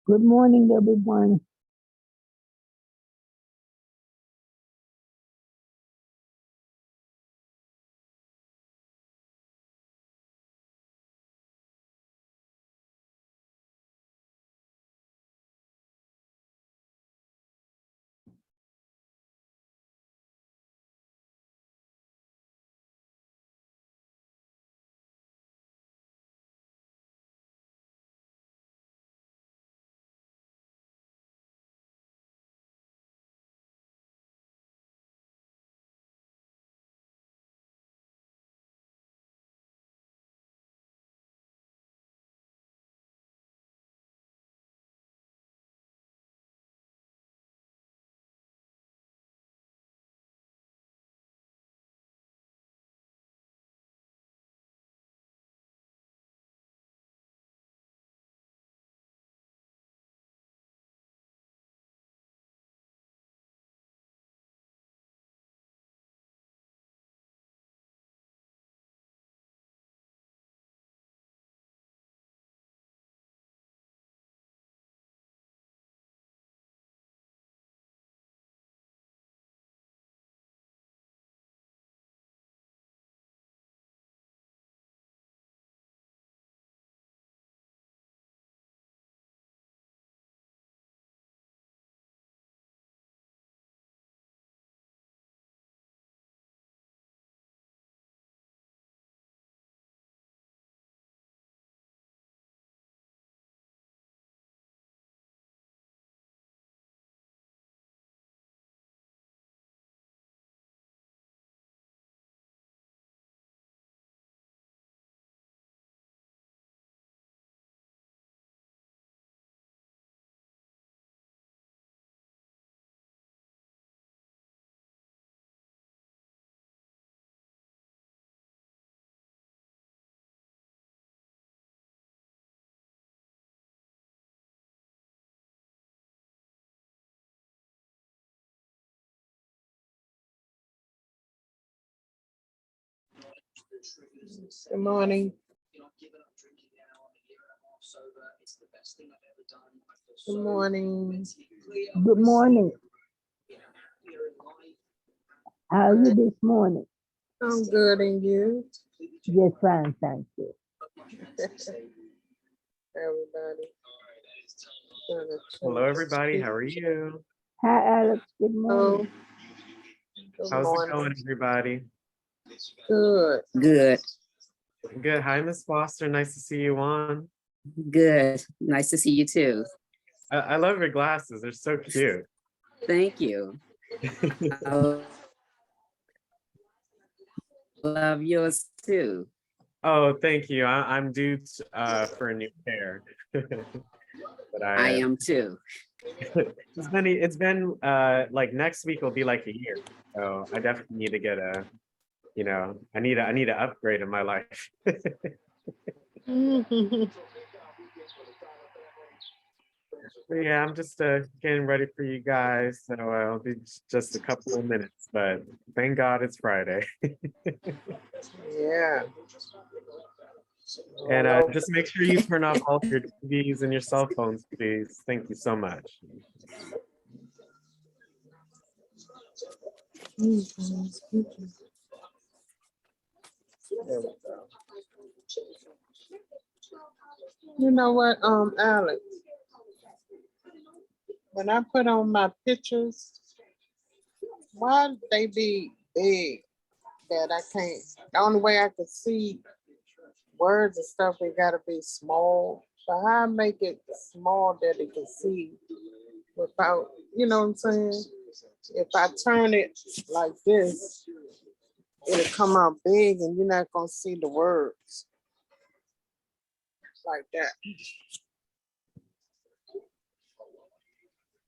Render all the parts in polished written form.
Good morning, everyone. Good morning. Good morning. Good morning. How are you this morning? I'm good, and you? Just fine, thank you. Everybody. Hello, everybody. How are you? Hi, Alex. Good morning. Good How's it morning. going, everybody? Good. Good, Good. Hi, Miss Foster. Nice to see you on. good. Nice to see you too. I love your glasses. They're so cute. Thank you. I love yours too. Oh, thank you. I'm due for a new pair. But I am too. it's been like next week will be like a year. So I definitely need to get I need an upgrade in my life. But yeah, I'm just getting ready for you guys. So it'll be just a couple of minutes, but thank God it's Friday. Yeah. And just make sure you turn off all your TVs and your cell phones, please. Thank you so much. You know what, Alex? When I put on my pictures, why they be big that I can't? The only way I can see words and stuff, they gotta be small. So how I make it small that it can see without, you know what I'm saying? If I turn it like this, it'll come out big and you're not gonna see the words like that.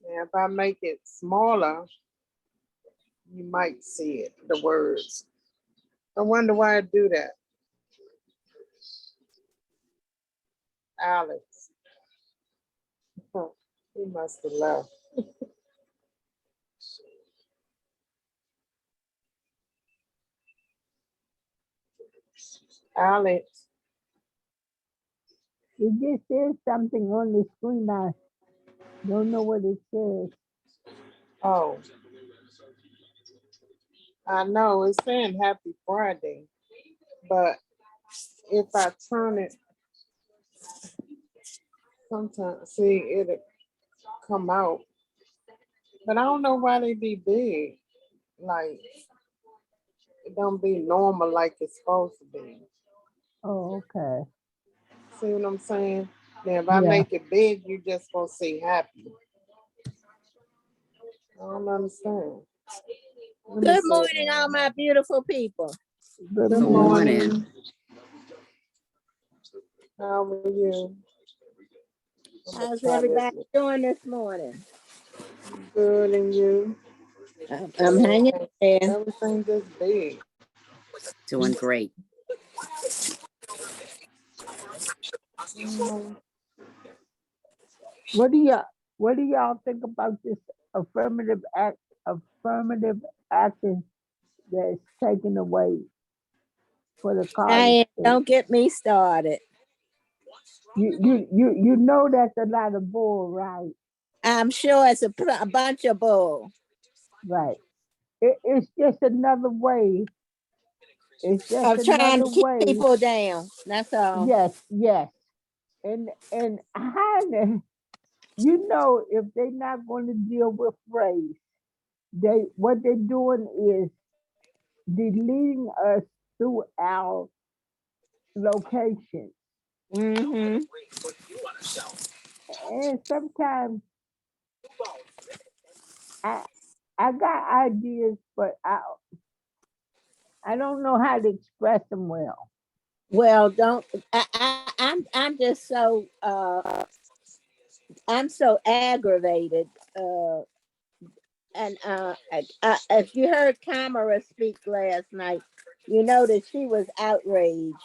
And if I make it smaller, you might see it, the words. I wonder why I do that. Alex. Huh, he must have left. Alex. It just says something on the screen. Don't know what it says. Oh, I know it's saying Happy Friday, but if I turn it, sometimes see it'll come out. But I don't know why they be big. Like it don't be normal like it's supposed to be. Oh, okay. See what I'm saying? Now if I Yeah. make it big, you just gonna see happy. I don't understand. Let me Good see. morning, all my beautiful people. Good Good morning. morning. How are you? How's everybody doing this morning? Good, and you? I'm hanging there. Everything just big. Doing great. Mhm. What do y'all think about this affirmative action that's taken away for the college students? Don't get me started. You know that's a lot of bull, right? I'm sure it's a bunch of bull. Right. It's just another way. It's just Of trying another to keep way. people down. That's all. Yes. And Hannah, you know, if they're not going to deal with race, what they're doing is deleting us through our location. Mm-hmm. And sometimes I got ideas, but I don't know how to express them well. Well, don't I'm just so I'm so aggravated. And if you heard Kamara speak last night, you know that she was outraged.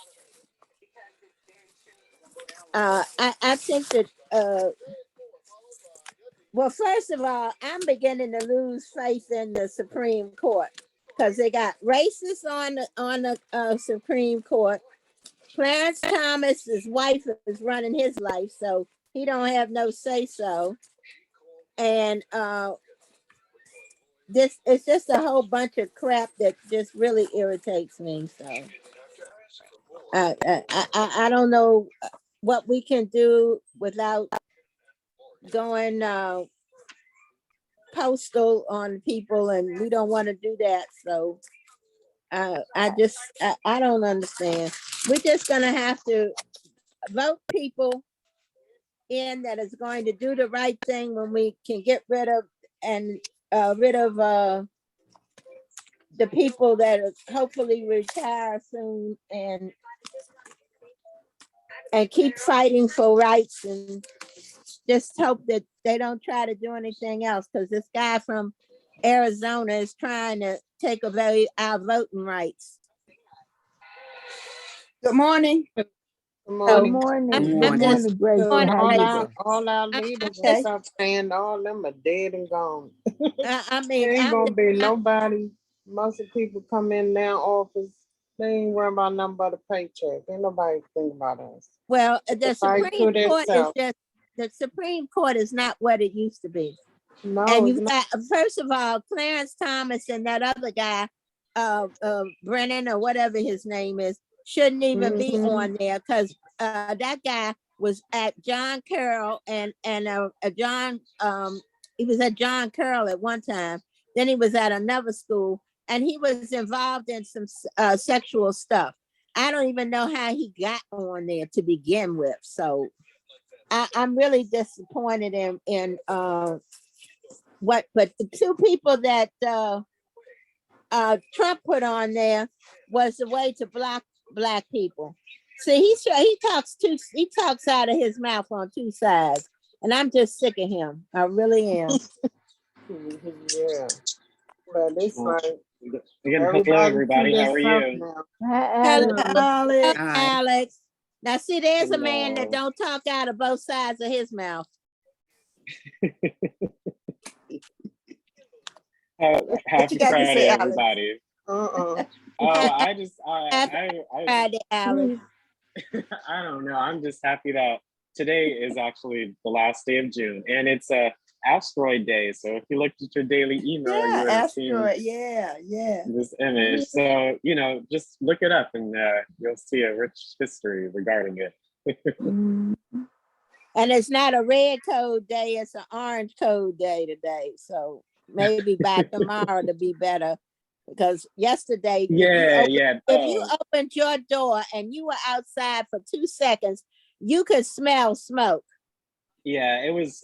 I think that well, first of all, I'm beginning to lose faith in the Supreme Court because they got racists on the Supreme Court. Clarence Thomas's wife is running his life, so he don't have no say so. And this it's just a whole bunch of crap that just really irritates me. So I don't know what we can do without going postal on people, and we don't want to do that. So I don't understand. We're just gonna have to vote people in that is going to do the right thing when we can get rid of the people that hopefully retire soon, and keep fighting for rights, and just hope that they don't try to do anything else, because this guy from Arizona is trying to take away our voting rights. Good morning. Good Good morning. morning. Good Good morning. morning, Gracie. Morning, How you ladies. doing? All our leaders Okay. and stuff saying all them are dead and gone. I mean, There ain't gonna be nobody. Most of the people come in now office. They ain't worrying about nothing but a paycheck. Ain't nobody think about us. well, They the fight Supreme to Court is themselves. just the Supreme Court is not what it used to be. No, And it's you've not. got, first of all, Clarence Thomas and that other guy, Brennan or whatever his name is, shouldn't even be Mhm. on there, because that guy was at John Carroll and John he was at John Carroll at one time. Then he was at another school, and he was involved in some sexual stuff. I don't even know how he got on there to begin with. So I'm really disappointed in but the two people that Trump put on there was a way to block black people. See, he talks out of his mouth on two sides, and I'm just sick of him. I really am. Yeah, but it's like Again, hello everybody. How are you? now. Hi, Hello, Alex. Hi. Alex. Now, see, there's a man that Hello. don't talk out of both sides of his mouth. Happy got to Friday, say, Alex? everybody. Uh-uh. Oh, Happy Friday, Alex. I don't know. I'm just happy that today is actually the last day of June, and it's a asteroid day. So if you looked at your daily email, you Yeah, would have seen asteroid. Yeah. this image. So, just look it up and you'll see a rich history regarding it. Mhm. And it's not a red code day, it's an orange code day today. So maybe by tomorrow to be better. Because yesterday, Yeah, if you opened your door and you were outside for 2 seconds, you could smell smoke. Yeah, it was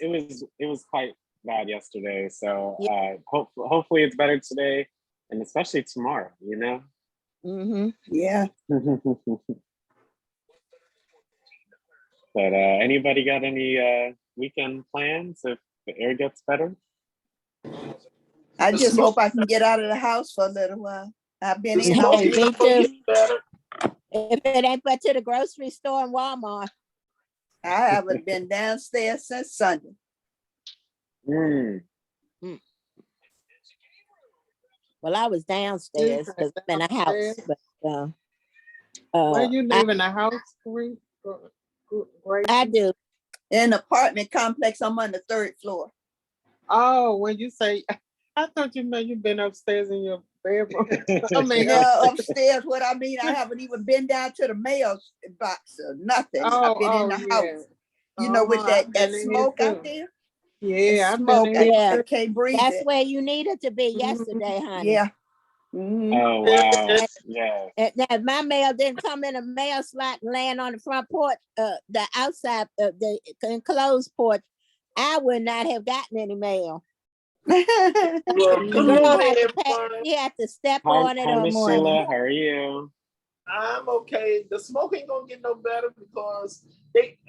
quite bad yesterday. So hopefully it's better today, and especially tomorrow. Mm-hmm. Yeah. But anybody got any weekend plans if the air gets better? I just hope I can get out of the house for a little while. I've been in Yeah, all me week. too. If it ain't but to the grocery store and Walmart. I haven't been downstairs since Sunday. Mm. Well, I was downstairs because I'm in a house. But Where you live in a house, Grace? I do. In an apartment complex, I'm on the 3rd floor. Oh, when you say, I thought you meant you've been upstairs in your bedroom. I mean, No, upstairs, what I mean, I haven't even been down to the mail box or nothing. I've been in the house. You know, with I've that been in smoke here out too. there. Yeah, I've Smoke. been in Yeah. here I can't breathe That's it. where you needed to be Mhm. yesterday, honey. Yeah. Mhm. Oh wow! Yeah. And now, my mail didn't come in a mail slot and land on the front porch, the outside, the enclosed porch. I would not have gotten any mail. The Good girl morning, had to pay, everyone. she had to step Hi, on it. Miss morning. Sheila. How are you? I'm okay. The smoke ain't gonna get no better because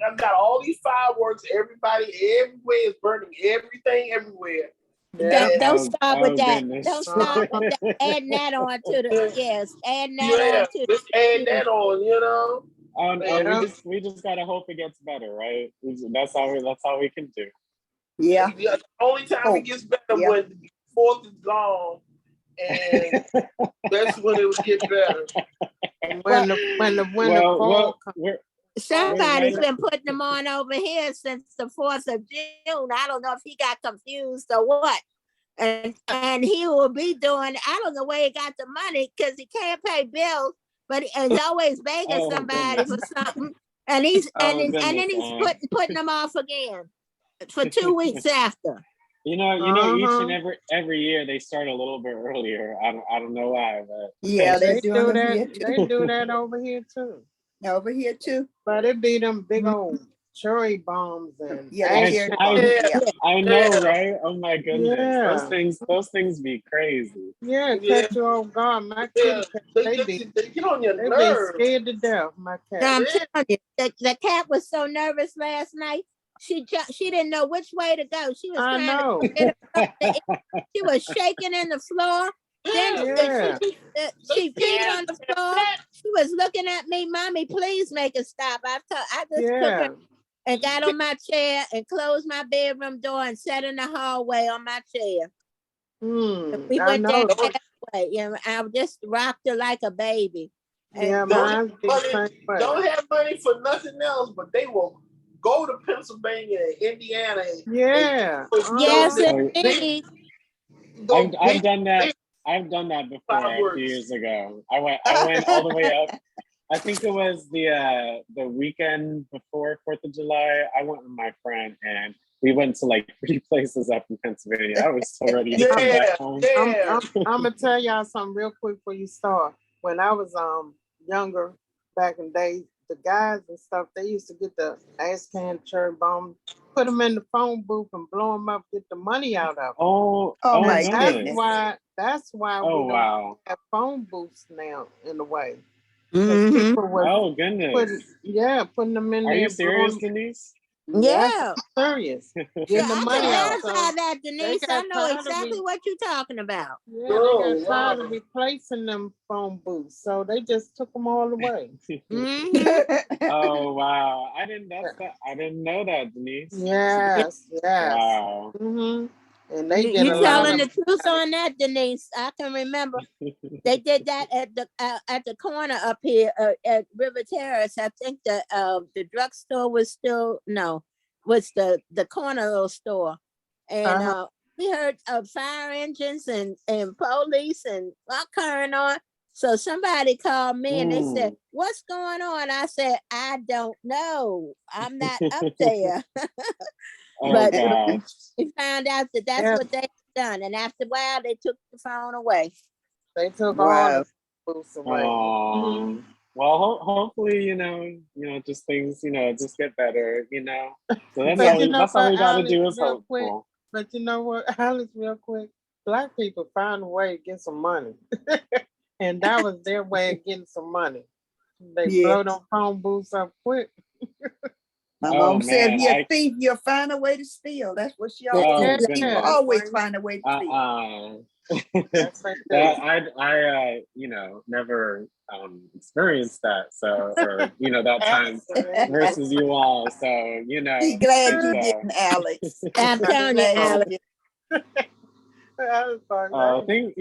I've got all these fireworks. Everybody everywhere is burning everything everywhere. Yeah. Don't start with that. Goodness. Don't start with that. Adding that on to the adding that Yeah, on to just add that the on. Yeah. we just gotta hope it gets better, right? That's all we can do. Yeah. The only time it gets better Yeah. when the 4th is gone, and that's when it would get better. When the fall comes. Somebody's Right. been putting them on over here since the 4th of June. I don't know if he got confused or what. And he will be doing, I don't know where he got the money because he can't pay bills, but he's always begging Oh, somebody goodness. for something. And he's Oh, and then goodness, he's putting them off again for 2 weeks after. each and every year they start a little bit earlier. I don't know why, but Yeah, They they're do doing it here that. too. They do that over here too. Over here too. But it be them big old cherry bombs and Yeah, I- the cherry I- bomb. Yeah. Yeah. I know, Yeah. right? Oh my goodness, Yeah. those things be crazy. Yeah, Yeah. catch you off guard. My Yeah, kitty cat, they get on your they be nerves. scared to death. My No, cat. I'm telling you, the cat was so nervous last night. She didn't know which way to go. She was I trying know. to get up. She was shaking in the floor. Then Yeah. she peed on the floor. She was looking at me, Mommy, please make it stop. I just took Yeah. her and got on my chair and closed my bedroom door and sat in the hallway on my chair. We I went know. down halfway. I just rocked her like a baby. Yeah, And, mine's be the same way. Don't have money for nothing else, but they will go to Pennsylvania and Indiana. Yeah. yes, Uh-huh. indeed. I've done that. I've done that before a Fireworks. few years ago. I went all the way up. I think it was the weekend before 4th of July. I went with my friend and we went to like 3 places up in Pennsylvania. I was so ready to come back home. Yeah. I'm gonna tell y'all something real quick before you start. When I was younger, back in the day, the guys and stuff, they used to get the ice can cherry bomb, put them in the phone booth and blow them up, get the money out of them. Oh my goodness. goodness. That's why Oh we don't wow. have phone booths now in a way. 'Cause Mhm. people was Oh goodness. putting them in Are there. you serious, blowing- Denise? Yeah. Serious. Yeah, Getting the I money can out. verify So that, Denise. I got know tired of exactly me. what you're talking about. yeah, Oh, they got tired of wow. replacing them phone booths, so they just took them all away. Mhm. Oh wow. I didn't know that, Denise. Yes, yes. Wow. Mm-hmm. And they You, get you a lot telling of the truth on that, Denise? I can remember they did that at the corner up here at River Terrace. I think the drugstore was still no, was the corner little store, and uh-huh. we heard fire engines and police and all carrying on. So somebody called me and they said, Mm. "What's going on?" I said, "I don't know. I'm not up there." Oh But gosh. we found out that that's Yeah, what they done, and after a while, they took the phone away. they took all Wow. the booths away. Oh. Well, hopefully, just things, just get better, So that's But all you we, know that's all what, we got to Alex, do is real quick. hopeful. But you know what, Alex, real quick. Black people found a way to get some money. And that was their way of getting some money. They Yeah. blow them phone booths up quick. My Oh, mom said, man, if you're a thief, you'll find a way to steal. That's what she always Oh, said. goodness. People always find a way to steal. That's what they That do. I never experienced that. So, or that time versus you all. So, Be glad you it's, didn't, Alex. I'm telling you, Glad you Alex. didn't. think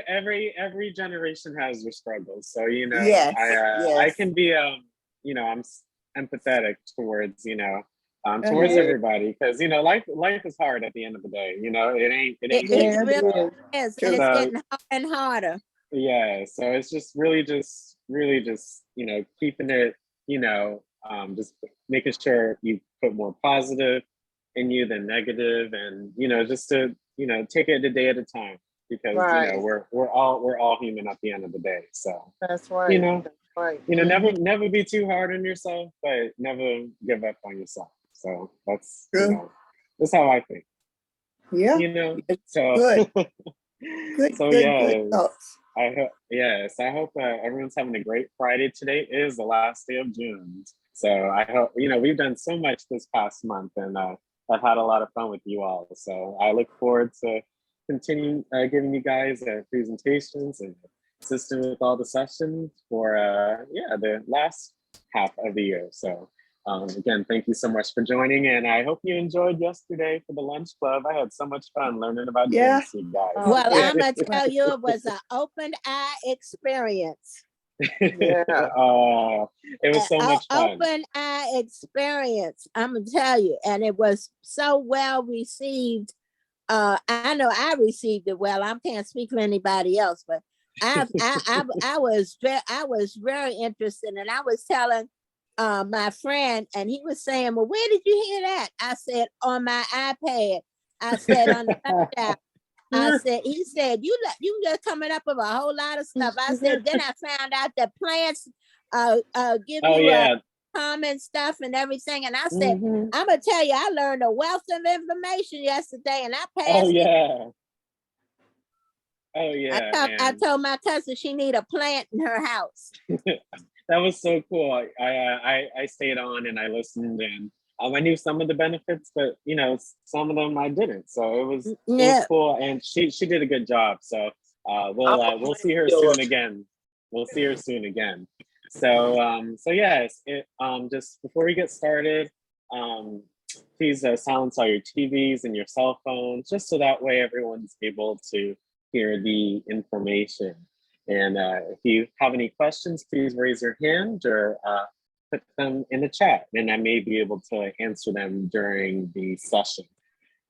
every generation has their struggles. So Yes, I yes. can be I'm empathetic towards towards Uh-huh. everybody because life is hard at the end of the day. It ain't It easy. Yeah, really it is. is, and it's So getting harder and harder. yeah, so it's just really just keeping it just making sure you put more positive in you than negative, and just to take it a day at a time because Right. we're all human at the end of the day. So That's right. you know That's right. never be too hard on yourself, but never give up on yourself. So that's True. that's how I think. Yeah. So Good. Good, so good, yeah. good thoughts. I hope everyone's having a great Friday. Today is the last day of June. So I hope, we've done so much this past month and I've had a lot of fun with you all. So I look forward to continuing giving you guys presentations and assisting with all the sessions for, the last half of the year. So again, thank you so much for joining, and I hope you enjoyed yesterday for the lunch club. I had so much fun learning about Yeah. drinks, you guys. Well, yeah. I'm gonna tell you, it was an open eye experience. Yeah. It was so much fun. Open eye experience. I'm gonna tell you, and it was so well received. I know I received it well. I can't speak for anybody else, but I was very interested, and I was telling my friend, and he was saying, "Well, where did you hear that?" I said, "On my iPad." I said, "On the rundown." I said, he said, you just coming up with a whole lot of stuff. I said, then I found out that plants give Oh you yeah. common stuff and everything. And I said, Mhm. I'm gonna tell you, I learned a wealth of information yesterday, and I Oh passed it. yeah. Oh yeah. I And told my cousin she need a plant in her house. that was so cool. I stayed on and I listened, and I knew some of the benefits, but some of them I didn't. So it was Yeah. cool, and she did a good job. So we'll see her soon again. We'll see her soon again. So yes, just before we get started, please silence all your TVs and your cell phones, just so that way everyone's able to hear the information. And if you have any questions, please raise your hand or put them in the chat, and I may be able to answer them during the session.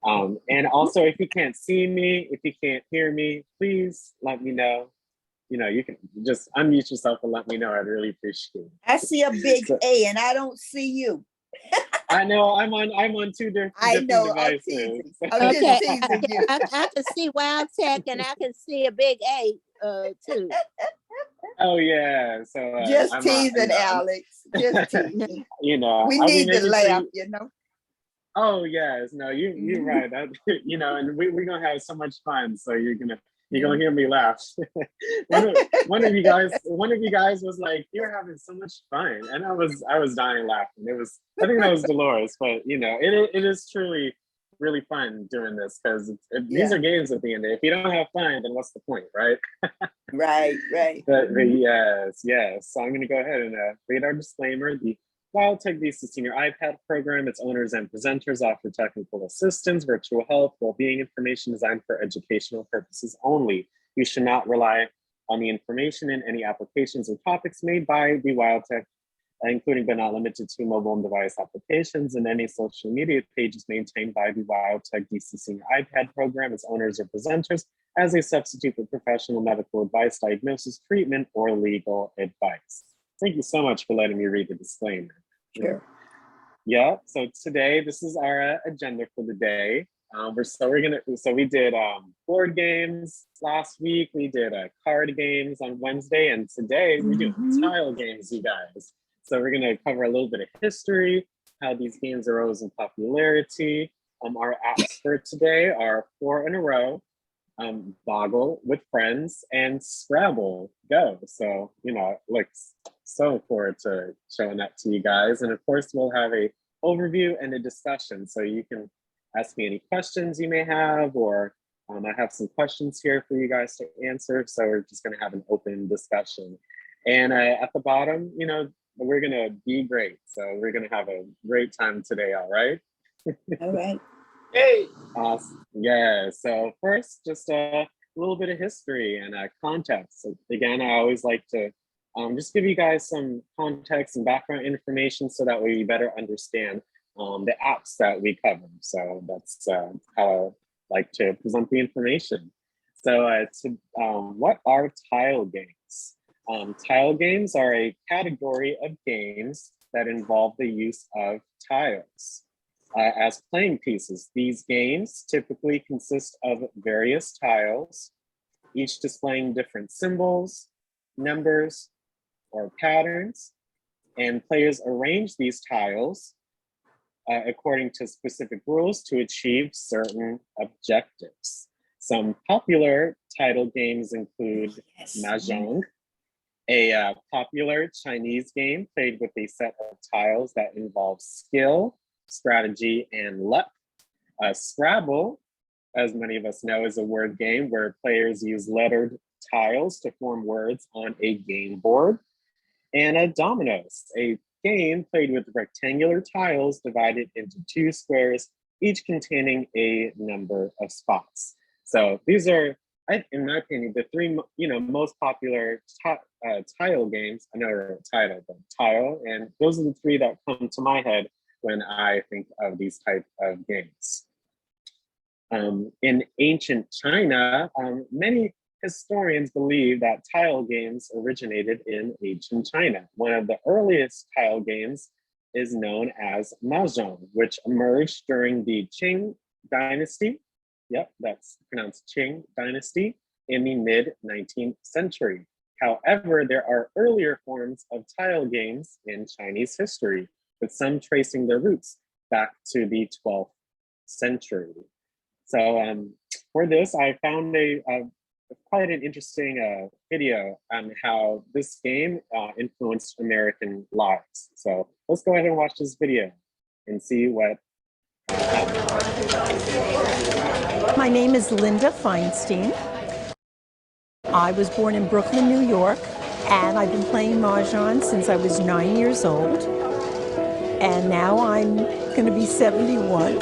And also, if you can't see me, if you can't hear me, please let me know. You can just unmute yourself and let me know. I'd really appreciate it. I see a big A and I don't see you. I know I'm on two different I know. I'm devices. teasing. I'm Okay, just teasing you. I can see Wild Tech, and I can see a big A too. Oh yeah, so Just I'm, teasing, Alex. Just teasing. We We I'll be need to making sure laugh, you- you know. Oh yes, no, you're right. That, and we're gonna have so much fun. So you're gonna hear me laugh. one of you guys was like, "You're having so much fun," and I was dying laughing. I think that was Dolores, but it is truly really fun doing this because these are games at the end. If you don't have fun, then what's the point, right? Right. But yes. So I'm gonna go ahead and read our disclaimer. The WildTech DC Senior iPad program. Its owners and presenters offer technical assistance, virtual health, well-being information designed for educational purposes only. You should not rely on the information in any applications or topics made by the WildTech, including but not limited to mobile device applications and any social media pages maintained by the WildTech DC Senior iPad program, its owners or presenters, as a substitute for professional medical advice, diagnosis, treatment, or legal advice. Thank you so much for letting me read the disclaimer. Sure. Yeah, so today, this is our agenda for the day. We did board games last week, we did card games on Wednesday, and today we're doing tile games, you guys. So we're gonna cover a little bit of history, how these games arose in popularity. Our apps for today are 4 in a row, Boggle with Friends, and Scrabble Go. So, so forward to showing that to you guys. And of course, we'll have a overview and a discussion. So you can ask me any questions you may have, or I have some questions here for you guys to answer. So we're just gonna have an open discussion. And at the bottom, we're gonna be great. So we're gonna have a great time today, all right? All right. Hey, Awesome. Yeah, so first, just a little bit of history and context. So again, I always like to just give you guys some context and background information so that way you better understand the apps that we cover. So that's how I like to present the information. So what are tile games? Tile games are a category of games that involve the use of tiles as playing pieces. These games typically consist of various tiles, each displaying different symbols, numbers, or patterns, and players arrange these tiles according to specific rules to achieve certain objectives. Some popular tile games include Mahjong, a popular Chinese game played with a set of tiles that involve skill, strategy, and luck. Scrabble, as many of us know, is a word game where players use lettered tiles to form words on a game board. And Dominoes, a game played with rectangular tiles divided into 2 squares, each containing a number of spots. So these are, in my opinion, the 3 most popular tile games. I know they're a title, but tile, and those are the 3 that come to my head when I think of these type of games. In ancient China, many historians believe that tile games originated in ancient China. One of the earliest tile games is known as Mahjong, which emerged during the Qing Dynasty. Yep, that's pronounced Qing Dynasty in the mid-19th century. However, there are earlier forms of tile games in Chinese history, with some tracing their roots back to the 12th century. So for this, I found quite an interesting video on how this game influenced American lives. So let's go ahead and watch this video and see what My name is Linda Feinstein. I was born in Brooklyn, New York, and I've been playing Mahjong since I was 9 years old. And now I'm going to be 71.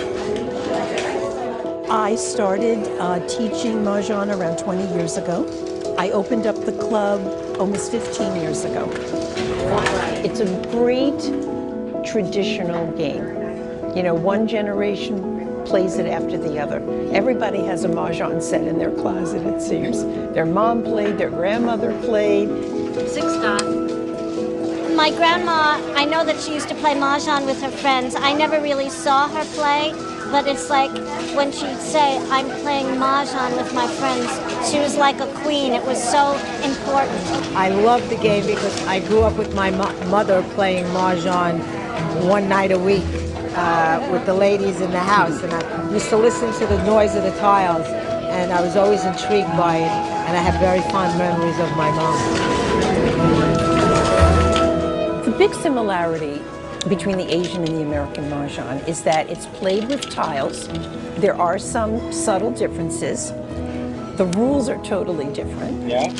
I started teaching Mahjong around 20 years ago. I opened up the club almost 15 years ago. It's a great traditional game. One generation plays it after the other. Everybody has a Mahjong set in their closet, it seems. Their mom played, their grandmother played. My grandma, I know that she used to play Mahjong with her friends. I never really saw her play, but it's like when she'd say, I'm playing Mahjong with my friends, she was like a queen. It was so important. I love the game because I grew up with my mother playing Mahjong one night a week with the ladies in the house. And I used to listen to the noise of the tiles, and I was always intrigued by it, and I have very fond memories of my mom. The big similarity between the Asian and the American Mahjong is that it's played with tiles. There are some subtle differences. The rules are totally different. Yeah.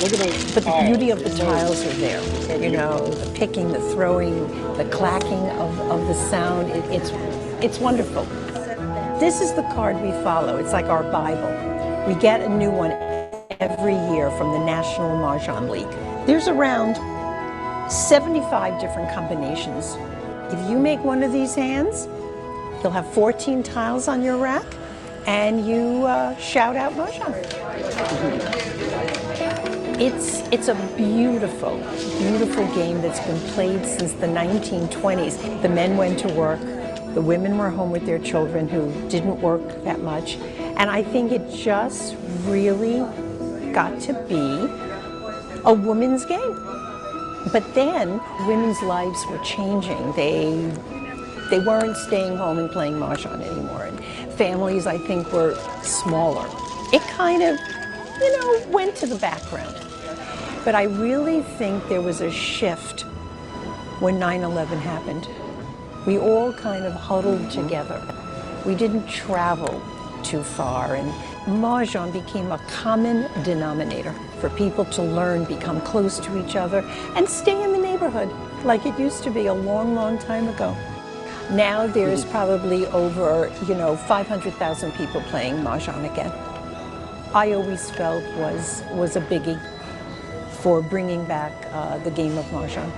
Look at those But the beauty of the They're so- tiles are there. so You know, the picking, the throwing, the clacking of the sound. It's wonderful. This is the card we follow. It's like our Bible. We get a new one every year from the National Mahjong League. There's around 75 different combinations. If you make one of these hands, you'll have 14 tiles on your rack, and you shout out Mahjong. It's a beautiful, beautiful game that's been played since the 1920s. The men went to work, the women were home with their children who didn't work that much, and I think it just really got to be a woman's game. But then women's lives were changing. They weren't staying home and playing Mahjong anymore, and families, I think, were smaller. It kind of, went to the background. But I really think there was a shift when 9/11 happened. We all kind of huddled together. We didn't travel too far, and Mahjong became a common denominator for people to learn, become close to each other, and stay in the neighborhood like it used to be a long, long time ago. Now there's probably over, 500,000 people playing Mahjong again. I always felt was a biggie for bringing back the game of Mahjong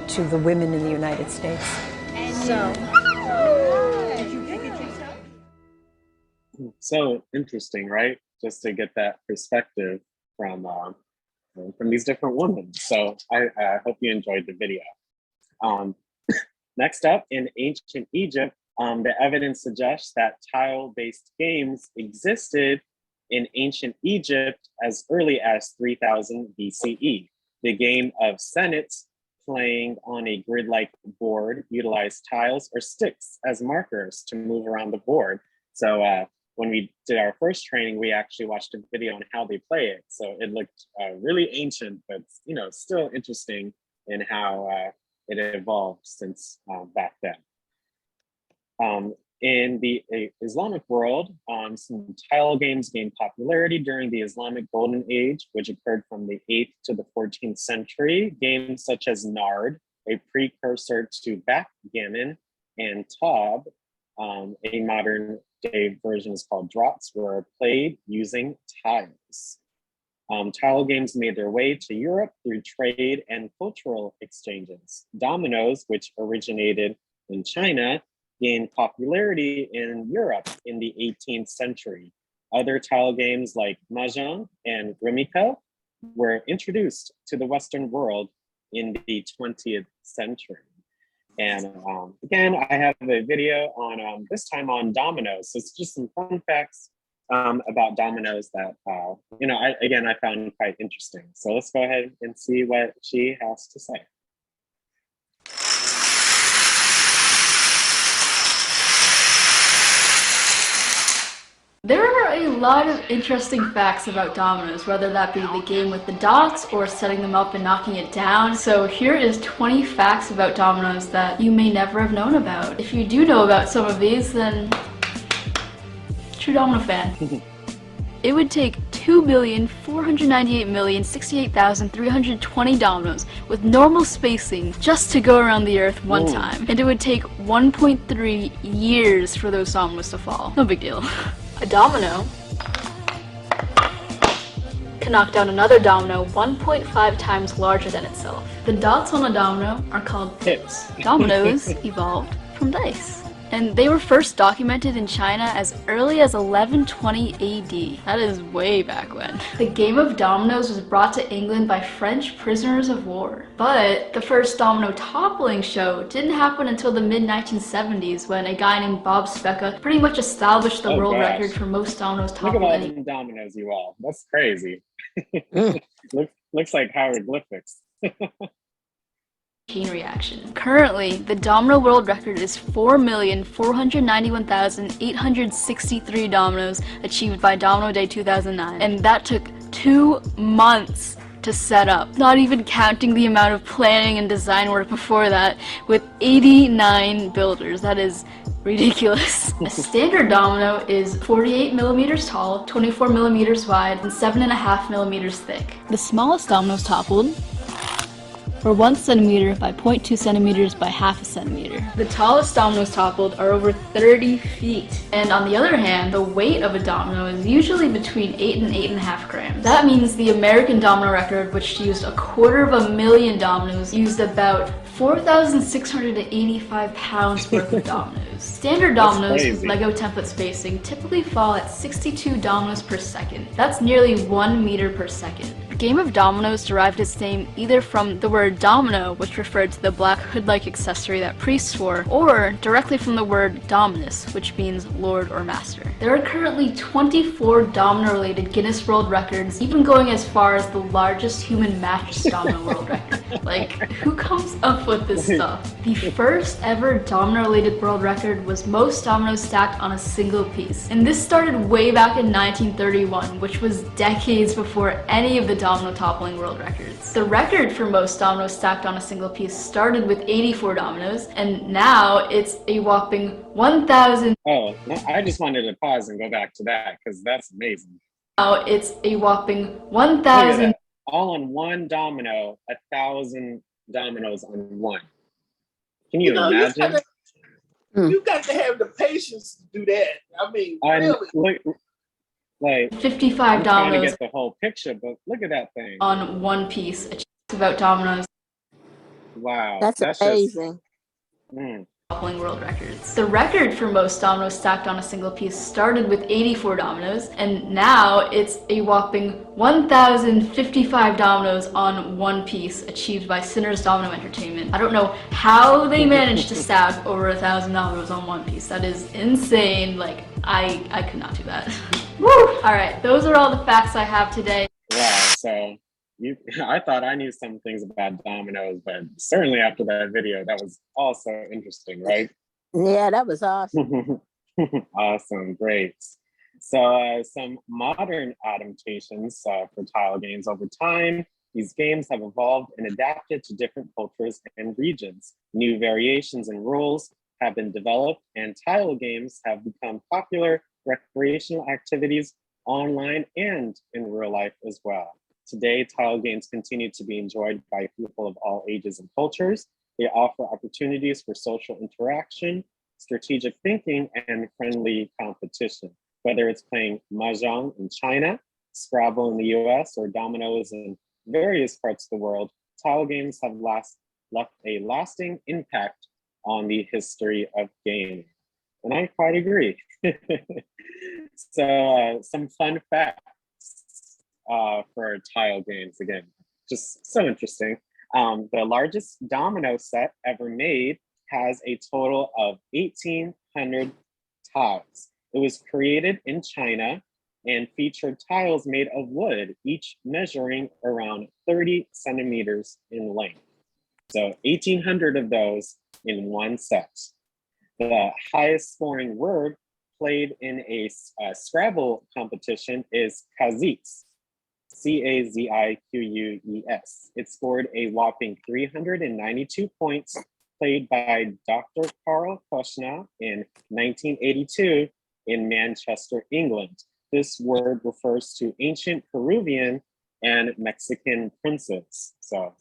to the women in the United States. So interesting, right? Just to get that perspective from these different women. So I hope you enjoyed the video. Next up, in ancient Egypt, the evidence suggests that tile-based games existed in ancient Egypt as early as 3000 BCE. The game of Senet, playing on a grid-like board, utilized tiles or sticks as markers to move around the board. So when we did our first training, we actually watched a video on how they play it. So it looked really ancient, but still interesting in how it evolved since back then. In the Islamic world, some tile games gained popularity during the Islamic Golden Age, which occurred from the 8th to the 14th century. Games such as Nard, a precursor to backgammon, and Taub, a modern day version is called Draughts, were played using tiles. Tile games made their way to Europe through trade and cultural exchanges. Dominoes, which originated in China, gained popularity in Europe in the 18th century. Other tile games like Mahjong and Rumiko were introduced to the Western world in the 20th century. And again, I have a video on this time on dominoes. So it's just some fun facts about dominoes that I found quite interesting. So let's go ahead and see what she has to say. There are a lot of interesting facts about dominoes, whether that be the game with the dots or setting them up and knocking it down. So here is 20 facts about dominoes that you may never have known about. If you do know about some of these, then true domino fan. It would take 2,498,068,320 dominoes with normal spacing just to go around the earth one time. And it would take 1.3 years for those dominoes to fall. No big deal. A domino can knock down another domino 1.5 times larger than itself. The dots on a domino are called pips. Dominoes evolved from dice. And they were first documented in China as early as 1120 AD. That is way back when. The game of dominoes was brought to England by French prisoners of war. But the first domino toppling show didn't happen until the mid-1970s when a guy named Bob Specca pretty much established the world record for most dominoes Look toppled. at all them dominoes, you all. That's crazy. Looks like hieroglyphics. Chain reaction. Currently, the domino world record is 4,491,863 dominoes achieved by Domino Day 2009, and that took 2 months to set up, not even counting the amount of planning and design work before that, with 89 builders. That is ridiculous. A standard domino is 48 millimeters tall, 24 millimeters wide, and 7.5 millimeters thick. The smallest dominoes toppled were 1 centimeter by 0.2 centimeters by half a centimeter. The tallest dominoes toppled are over 30 feet. And on the other hand, the weight of a domino is usually between 8 and 8.5 grams. That means the American domino record, which used 250,000 dominoes, used about 4,685 pounds worth of dominoes. Standard dominoes with Lego template spacing typically fall at 62 dominoes per second. That's nearly 1 meter per second. The game of dominoes derived its name either from the word domino, which referred to the black hood-like accessory that priests wore, or directly from the word dominus, which means lord or master. There are currently 24 domino-related Guinness World Records, even going as far as the largest human mattress domino world record. Like, who comes up with this stuff? The first ever domino-related world record was most dominoes stacked on a single piece. And this started way back in 1931, which was decades before any of the domino toppling world records. The record for most dominoes stacked on a single piece started with 84 dominoes, and now it's a whopping 1,000. Oh, I just wanted to pause and go back to that because that's amazing. Now it's a whopping 1,000. All on one domino, 1,000 dominoes on one. Can you imagine? You got to have the patience to do that. I mean, really. Like 55 I'm trying to dominoes get the whole picture, but look at that thing. on one piece. About dominoes. Wow. That's amazing. Toppling world records. The record for most dominoes stacked on a single piece started with 84 dominoes, and now it's a whopping 1,055 dominoes on one piece, achieved by Sinners Domino Entertainment. I don't know how they managed to stack over 1,000 dominoes on one piece. That is insane. Like, I could not do that. Woo! All right, those are all the facts I have today. Wow. So I thought I knew some things about dominoes, but certainly after that video, that was also interesting, right? Yeah, that was awesome. Awesome, great. So some modern adaptations for tile games over time. These games have evolved and adapted to different cultures and regions. New variations and rules have been developed, and tile games have become popular recreational activities online and in real life as well. Today, tile games continue to be enjoyed by people of all ages and cultures. They offer opportunities for social interaction, strategic thinking, and friendly competition. Whether it's playing Mahjong in China, Scrabble in the US, or dominoes in various parts of the world, tile games have left a lasting impact on the history of gaming. And I quite agree. So some fun facts for tile games, again, just so interesting. The largest domino set ever made has a total of 1,800 tiles. It was created in China and featured tiles made of wood, each measuring around 30 centimeters in length. So 1,800 of those in one set. The highest scoring word played in a Scrabble competition is Caziques. Caziques. It scored a whopping 392 points, played by Dr. Karl Kushner in 1982 in Manchester, England. This word refers to ancient Peruvian and Mexican princes. So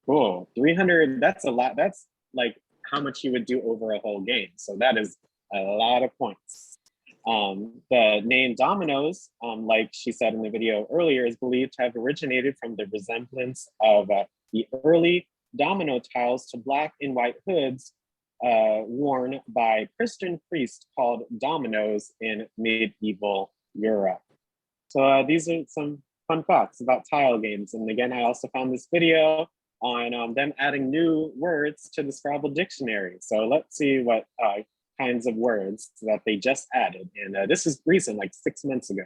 cool, 300, that's a lot. That's like how much you would do over a whole game. So that is a lot of points. The name dominoes, like she said in the video earlier, is believed to have originated from the resemblance of the early domino tiles to black and white hoods worn by Christian priests called dominoes in medieval Europe. So these are some fun facts about tile games. And again, I also found this video on them adding new words to the Scrabble dictionary. So let's see what kinds of words that they just added. And this is recent, like 6 months ago.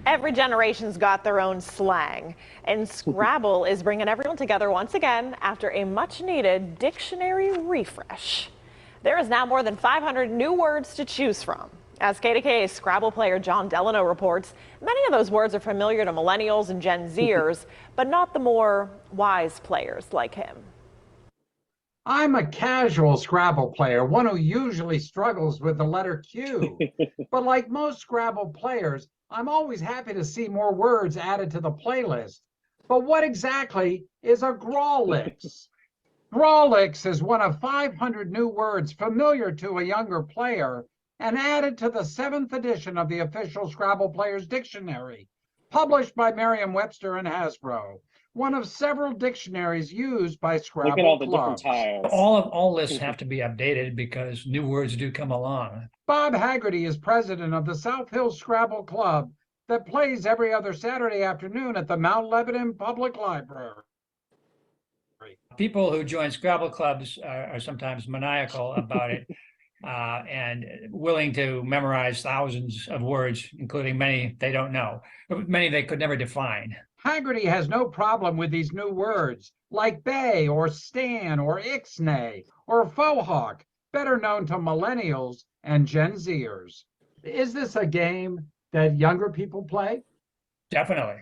Every generation's got their own slang, and Scrabble is bringing everyone together once again after a much-needed dictionary refresh. There is now more than 500 new words to choose from. As KDKA Scrabble player John Delano reports, many of those words are familiar to millennials and Gen Zers, but not the more wise players like him. I'm a casual Scrabble player, one who usually struggles with the letter Q. But like most Scrabble players, I'm always happy to see more words added to the playlist. But what exactly is a Grawlix? Grawlix is one of 500 new words familiar to a younger player and added to the 7th edition of the official Scrabble Players Dictionary, published by Merriam-Webster and Hasbro, one of several dictionaries used by Scrabble Look at all the clubs. different tiles. All lists have to be updated because new words do come along. Bob Haggerty is president of the South Hills Scrabble Club that plays every other Saturday afternoon at the Mount Lebanon Public Library. People who join Scrabble clubs are sometimes maniacal about it and willing to memorize thousands of words, including many they don't know, but many they could never define. Haggerty has no problem with these new words like bay or stan or ixnay or faux hawk, better known to millennials and Gen Zers. Is this a game that younger people play? Definitely.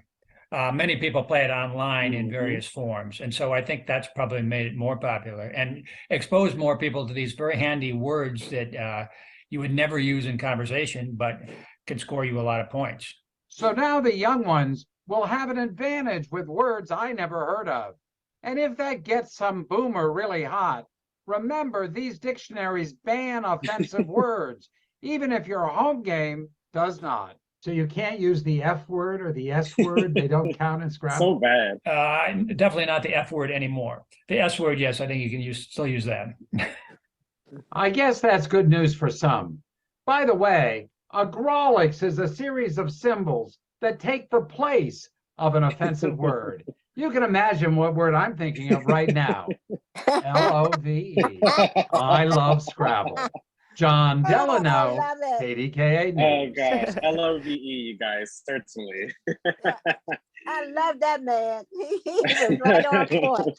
Many people play it online in various forms. And so I think that's probably made it more popular and exposed more people to these very handy words that you would never use in conversation, but can score you a lot of points. So now the young ones will have an advantage with words I never heard of. And if that gets some boomer really hot, remember these dictionaries ban offensive words, even if your home game does not. So you can't use the F word or the S word. They don't count in Scrabble. So bad. Definitely not the F word anymore. The S word, yes, I think you can still use that. I guess that's good news for some. By the way, a Grawlix is a series of symbols that take the place of an offensive word. You can imagine what word I'm thinking of right now. L-O-V-E. I love Scrabble. John Delano, KDKA News. Oh gosh, LOVE, you guys, certainly. I love that man. He was right on point.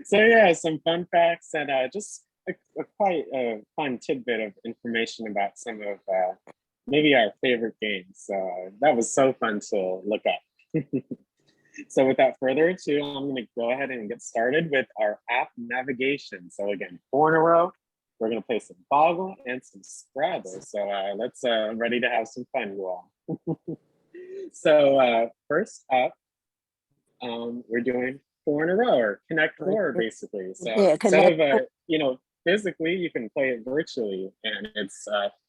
So yeah, some fun facts and just a quite fun tidbit of information about some of maybe our favorite games. So that was so fun to look up. So without further ado, I'm going to go ahead and get started with our app navigation. So again, 4 in a row. We're going to play some Boggle and some Scrabble. So let's ready to have some fun, you all. So first up, we're doing 4 in a row, or Connect 4, basically. So instead of physically, you can play it virtually, and it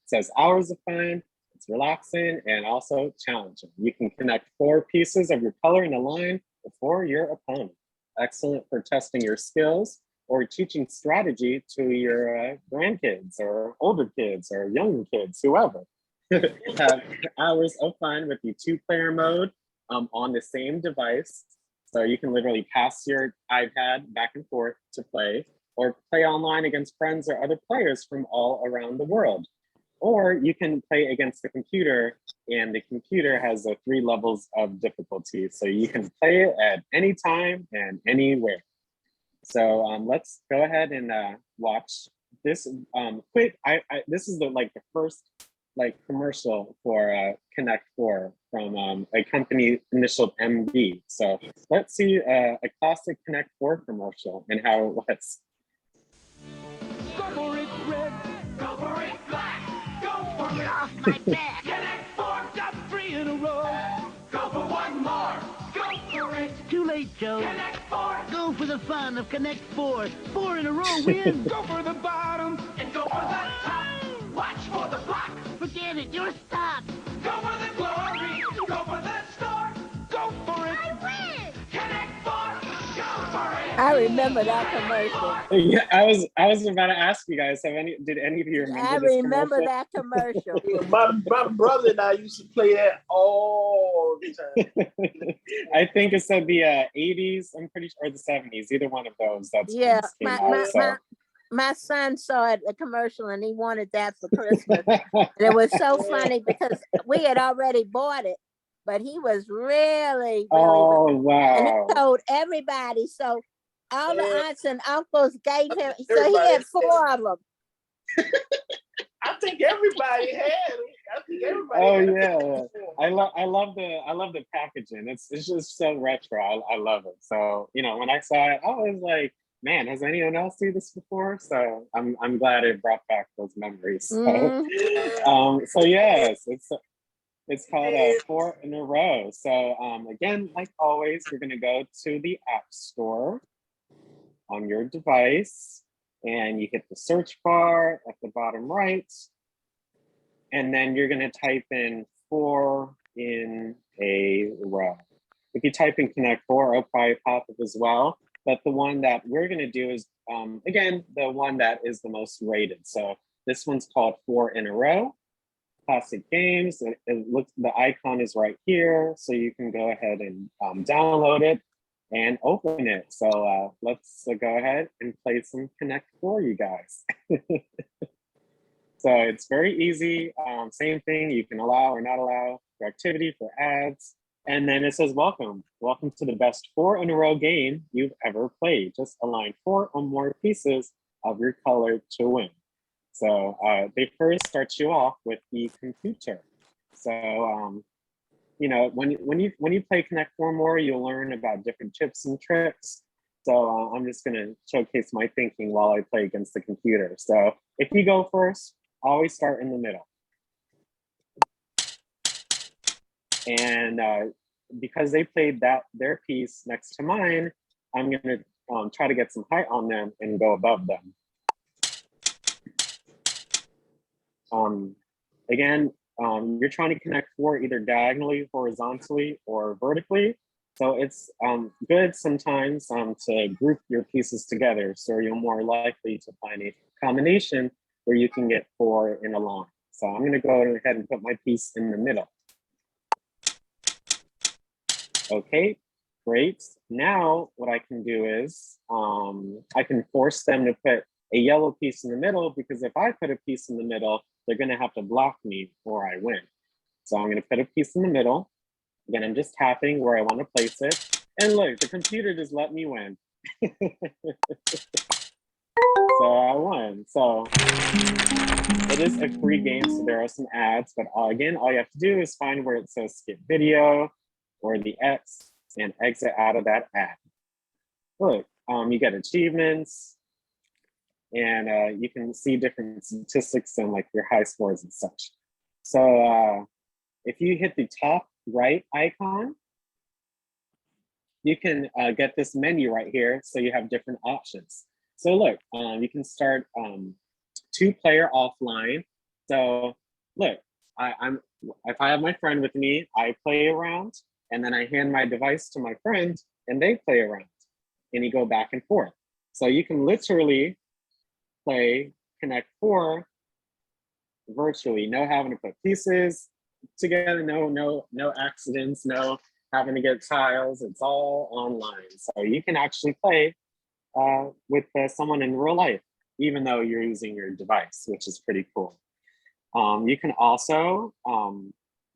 says hours of fun. It's relaxing and also challenging. You can connect 4 pieces of your color in a line before your opponent. Excellent for testing your skills or teaching strategy to your grandkids or older kids or younger kids, whoever. Have hours of fun with the 2-player mode on the same device. So you can literally pass your iPad back and forth to play, or play online against friends or other players from all around the world. Or you can play against the computer, and the computer has 3 levels of difficulty. So you can play it at any time and anywhere. So let's go ahead and watch this quick. This is the first commercial for Connect 4 from a company initialed MB. So let's see a classic Connect 4 commercial and how it was. Go for it, red. Go for it, black. Go for it. Get off my back. Connect 4, got 3 in a row. Go for 1 more. Go for it. Too late, Joe. Connect 4. Go for the fun of Connect 4. 4 in a row win. Go for the bottom and go for the top. Watch for the block. Forget it, you're stopped. Go for the glory. Go for the star. Go for it. I win. Connect 4. Go for it. I remember that commercial. Yeah, I was about to ask you guys, did any of you remember I this remember commercial? that commercial. My brother and I used to play that all the time. I think it said the 80s, I'm pretty sure, or the 70s, either one of those. That's when Yeah, this came out, my son saw it, the commercial, and he wanted that for Christmas. And it was so funny because we had already bought it, but he was really Oh, and wow. he told everybody. So all the aunts and uncles gave him. So he had 4 of them. I think everybody had it. I think everybody. Oh had yeah, it. I love the packaging. It's just so retro. I love it. So you know, when I saw it, I was like, man, has anyone else seen this before? So I'm glad it brought back those memories. So, so yes, it's called 4 in a row. So again, like always, you're gonna go to the App Store on your device, and you hit the search bar at the bottom right. And then you're gonna type in 4 in a row. If you type in Connect 4, it'll probably pop up as well. But the one that we're gonna do is, again, the one that is the most rated. So this one's called 4 in a row. Classic Games. It looks, the icon is right here. So you can go ahead and download it and open it. So let's go ahead and play some Connect 4, you guys. So it's very easy. Same thing, you can allow or not allow for activity, for ads. And then it says, welcome to the best 4 in a row game you've ever played. Just align 4 or more pieces of your color to win. So they first start you off with the computer. So, you know, when you play Connect 4 more, you'll learn about different tips and tricks. So I'm just gonna showcase my thinking while I play against the computer. So if you go first, always start in the middle. And because they played their piece next to mine, I'm gonna try to get some height on them and go above them. Again, you're trying to connect 4 either diagonally, horizontally, or vertically. So it's good sometimes to group your pieces together, so you're more likely to find a combination where you can get 4 in a line. So I'm gonna go ahead and put my piece in the middle. Okay, great. Now what I can do is I can force them to put a yellow piece in the middle, because if I put a piece in the middle, they're gonna have to block me or I win. So I'm gonna put a piece in the middle. Again, I'm just tapping where I wanna place it. And look, the computer just let me win. So I won. So it is a free game, so there are some ads, but again, all you have to do is find where it says skip video or the X and exit out of that ad. Look, you get achievements, and you can see different statistics and like your high scores and such. So if you hit the top right icon, you can get this menu right here. So you have different options. So look, you can start 2-player offline. So look, if I have my friend with me, I play around, and then I hand my device to my friend and they play around, and you go back and forth. So you can literally play Connect 4 virtually, no having to put pieces together, no accidents, no having to get tiles. It's all online. So you can actually play with someone in real life, even though you're using your device, which is pretty cool. You can also,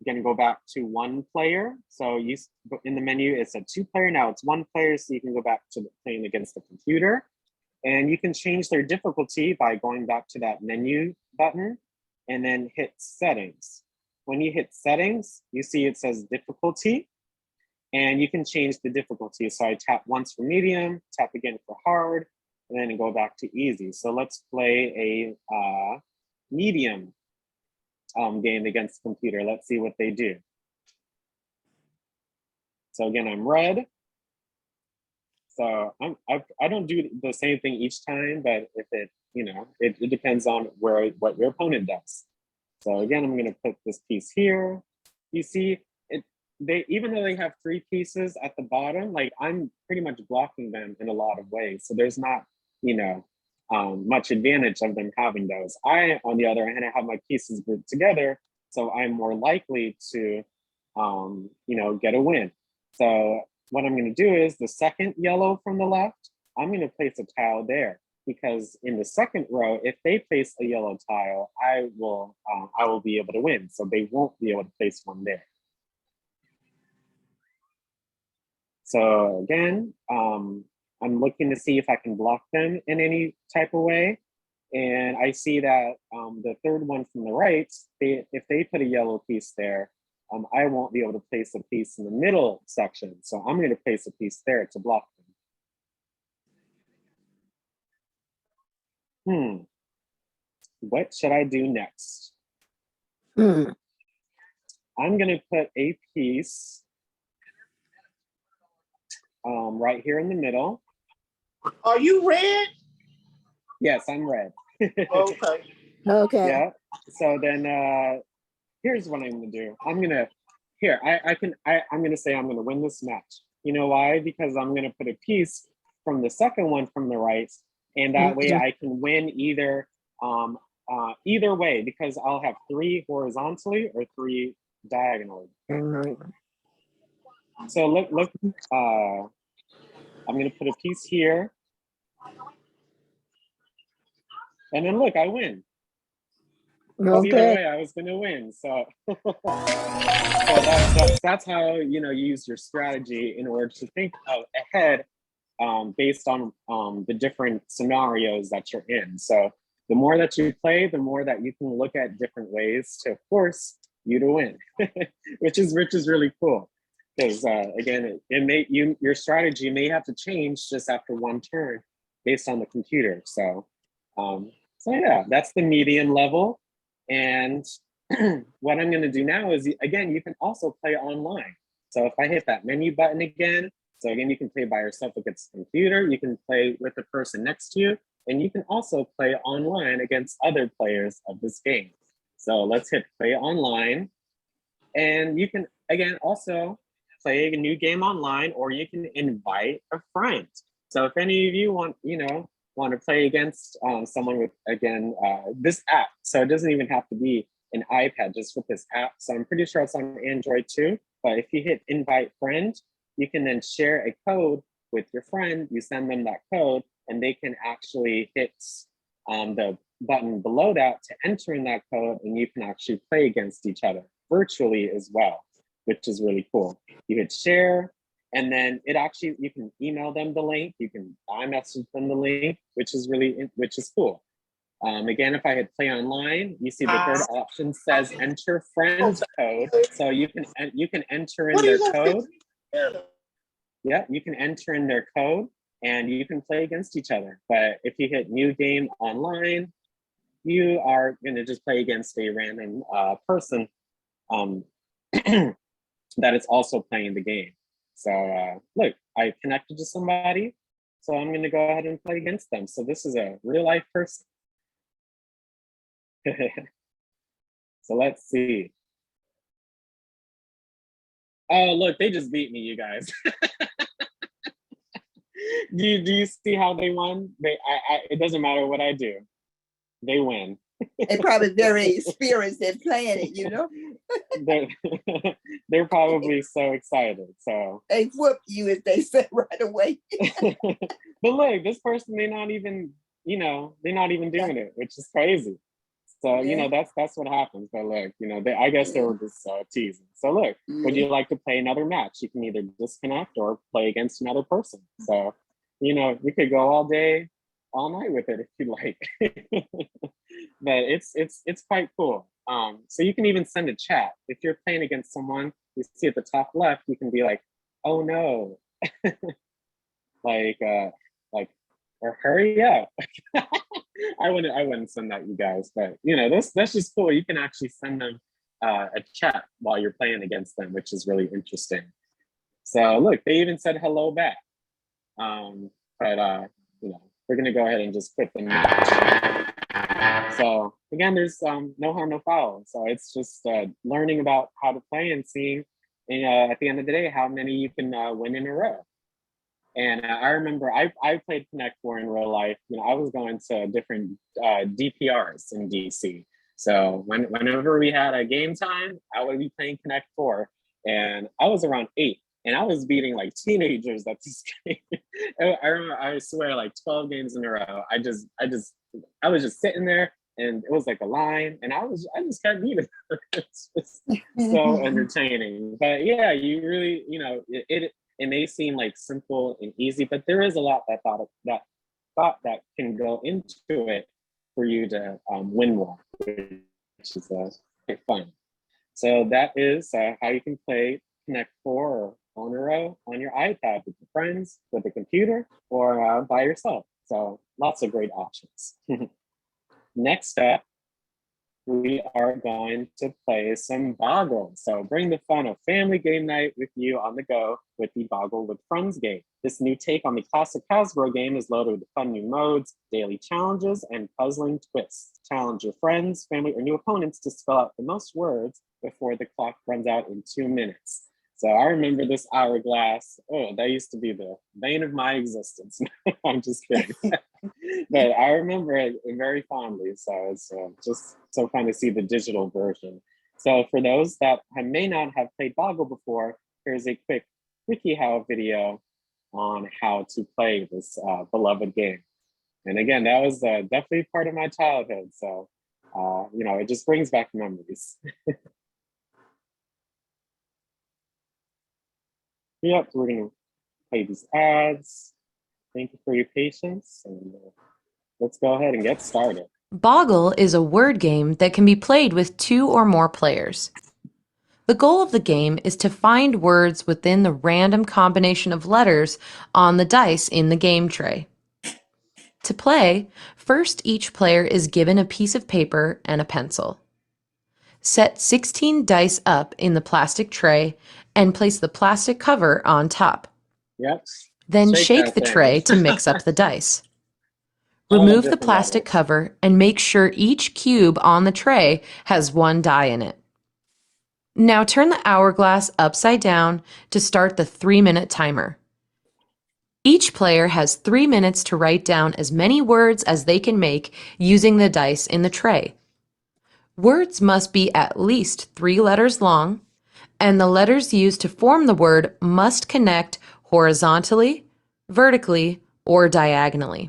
again, go back to 1 player. So you in the menu, it's a 2-player. Now it's 1 player, so you can go back to playing against the computer. And you can change their difficulty by going back to that menu button and then hit settings. When you hit settings, you see it says difficulty, and you can change the difficulty. So I tap once for medium, tap again for hard, and then go back to easy. So let's play a medium game against the computer. Let's see what they do. So again, I'm red. So I don't do the same thing each time, but if it, you know, it depends on what your opponent does. So again, I'm gonna put this piece here. You see, even though they have 3 pieces at the bottom, like I'm pretty much blocking them in a lot of ways. So there's not, you know, much advantage of them having those. I, on the other hand, I have my pieces grouped together, so I'm more likely to, you know, get a win. So what I'm going to do is the second yellow from the left, I'm going to place a tile there, because in the second row, if they place a yellow tile, I will be able to win. So they won't be able to place one there. So again, I'm looking to see if I can block them in any type of way. And I see that the third one from the right, if they put a yellow piece there, I won't be able to place a piece in the middle section. So I'm going to place a piece there to block them. What should I do next? I'm going to put a piece right here in the middle. Are you red? Yes, I'm red. Okay. Okay. Yeah. So then here's what I'm gonna do. I'm gonna I'm gonna say I'm gonna win this match. You know why? Because I'm gonna put a piece from the second one from the right, and that way I can win either way, because I'll have 3 horizontally or 3 diagonally. So look, I'm gonna put a piece here. And then look, I win. Because either way, I was gonna win. So, that's how you use your strategy in order to think ahead based on the different scenarios that you're in. So the more that you play, the more that you can look at different ways to force you to win, which is really cool. Because again, your strategy may have to change just after one turn based on the computer. So yeah, that's the medium level. And what I'm going to do now is, again, you can also play online. So if I hit that menu button again, so again, you can play by yourself against the computer, you can play with the person next to you, and you can also play online against other players of this game. So let's hit play online. And you can, again, also play a new game online, or you can invite a friend. So if any of you want to play against someone with, again, this app. So it doesn't even have to be an iPad, just with this app. So I'm pretty sure it's on Android too. But if you hit invite friend, you can then share a code with your friend. You send them that code, and they can actually hit the button below that to enter in that code, and you can actually play against each other virtually as well, which is really cool. You hit share, and then you can email them the link. You can iMessage them the link, which is cool. Again, if I hit play online, you see the third option says enter friend code. So you can enter in their code. Yeah, you can enter in their code and you can play against each other. But if you hit new game online, you are going to just play against a random person that is also playing the game. So look, I connected to somebody, so I'm going to go ahead and play against them. So this is a real life person. So let's see. Oh, look, they just beat me, you guys. Do you see how they won? It doesn't matter what I do. They win. They're probably very experienced in playing it, They're probably so excited. So they whoop you, as they say, right away. But look, this person, they're not even doing it, which is crazy. So that's what happens. But look, I guess they were just teasing. So look, would you like to play another match? You can either disconnect or play against another person. So we could go all day, all night with it if you like. But it's quite cool. So you can even send a chat if you're playing against someone. You see at the top left, you can be like, "Oh no," or hurry up. I wouldn't send that, you guys, but that's just cool. You can actually send them a chat while you're playing against them, which is really interesting. So look, they even said hello back. But we're gonna go ahead and just quit the match. So again, there's no harm, no foul. So it's just learning about how to play and seeing, at the end of the day, how many you can win in a row. And I remember I played Connect 4 in real life. I was going to different DPRs in DC. So whenever we had a game time, I would be playing Connect 4. And I was around 8. And I was beating like teenagers at this game. I remember, I swear, like 12 games in a row. I was just sitting there, and it was like a line, and I just kept beating. It's just so entertaining. But yeah, you really, it may seem like simple and easy, but there is a lot that can go into it. for you to win more, which is quite fun. So that is how you can play Connect 4 or on a row on your iPad with your friends, with a computer, or by yourself. So lots of great options. Next up, we are going to play some Boggle. So bring the fun of family game night with you on the go with the Boggle with Friends game. This new take on the classic Hasbro game is loaded with fun new modes, daily challenges, and puzzling twists. Challenge your friends, family, or new opponents to spell out the most words before the clock runs out in 2 minutes. So I remember this hourglass. Oh, that used to be the bane of my existence. I'm just kidding. But I remember it very fondly. So it's just so fun to see the digital version. So for those that may not have played Boggle before, here's a quick WikiHow video on how to play this beloved game. And again, that was definitely part of my childhood. So, you know, it just brings back memories. Yep, we're gonna play these ads. Thank you for your patience, and let's go ahead and get started. Boggle is a word game that can be played with 2 or more players. The goal of the game is to find words within the random combination of letters on the dice in the game tray. To play, first each player is given a piece of paper and a pencil. Set 16 dice up in the plastic tray and place the plastic cover on top. Yep. Then shake the tray to mix up the dice. Remove the plastic cover and make sure each cube on the tray has 1 die in it. Now turn the hourglass upside down to start the 3-minute timer. Each player has 3 minutes to write down as many words as they can make using the dice in the tray. Words must be at least 3 letters long, and the letters used to form the word must connect horizontally, vertically, or diagonally.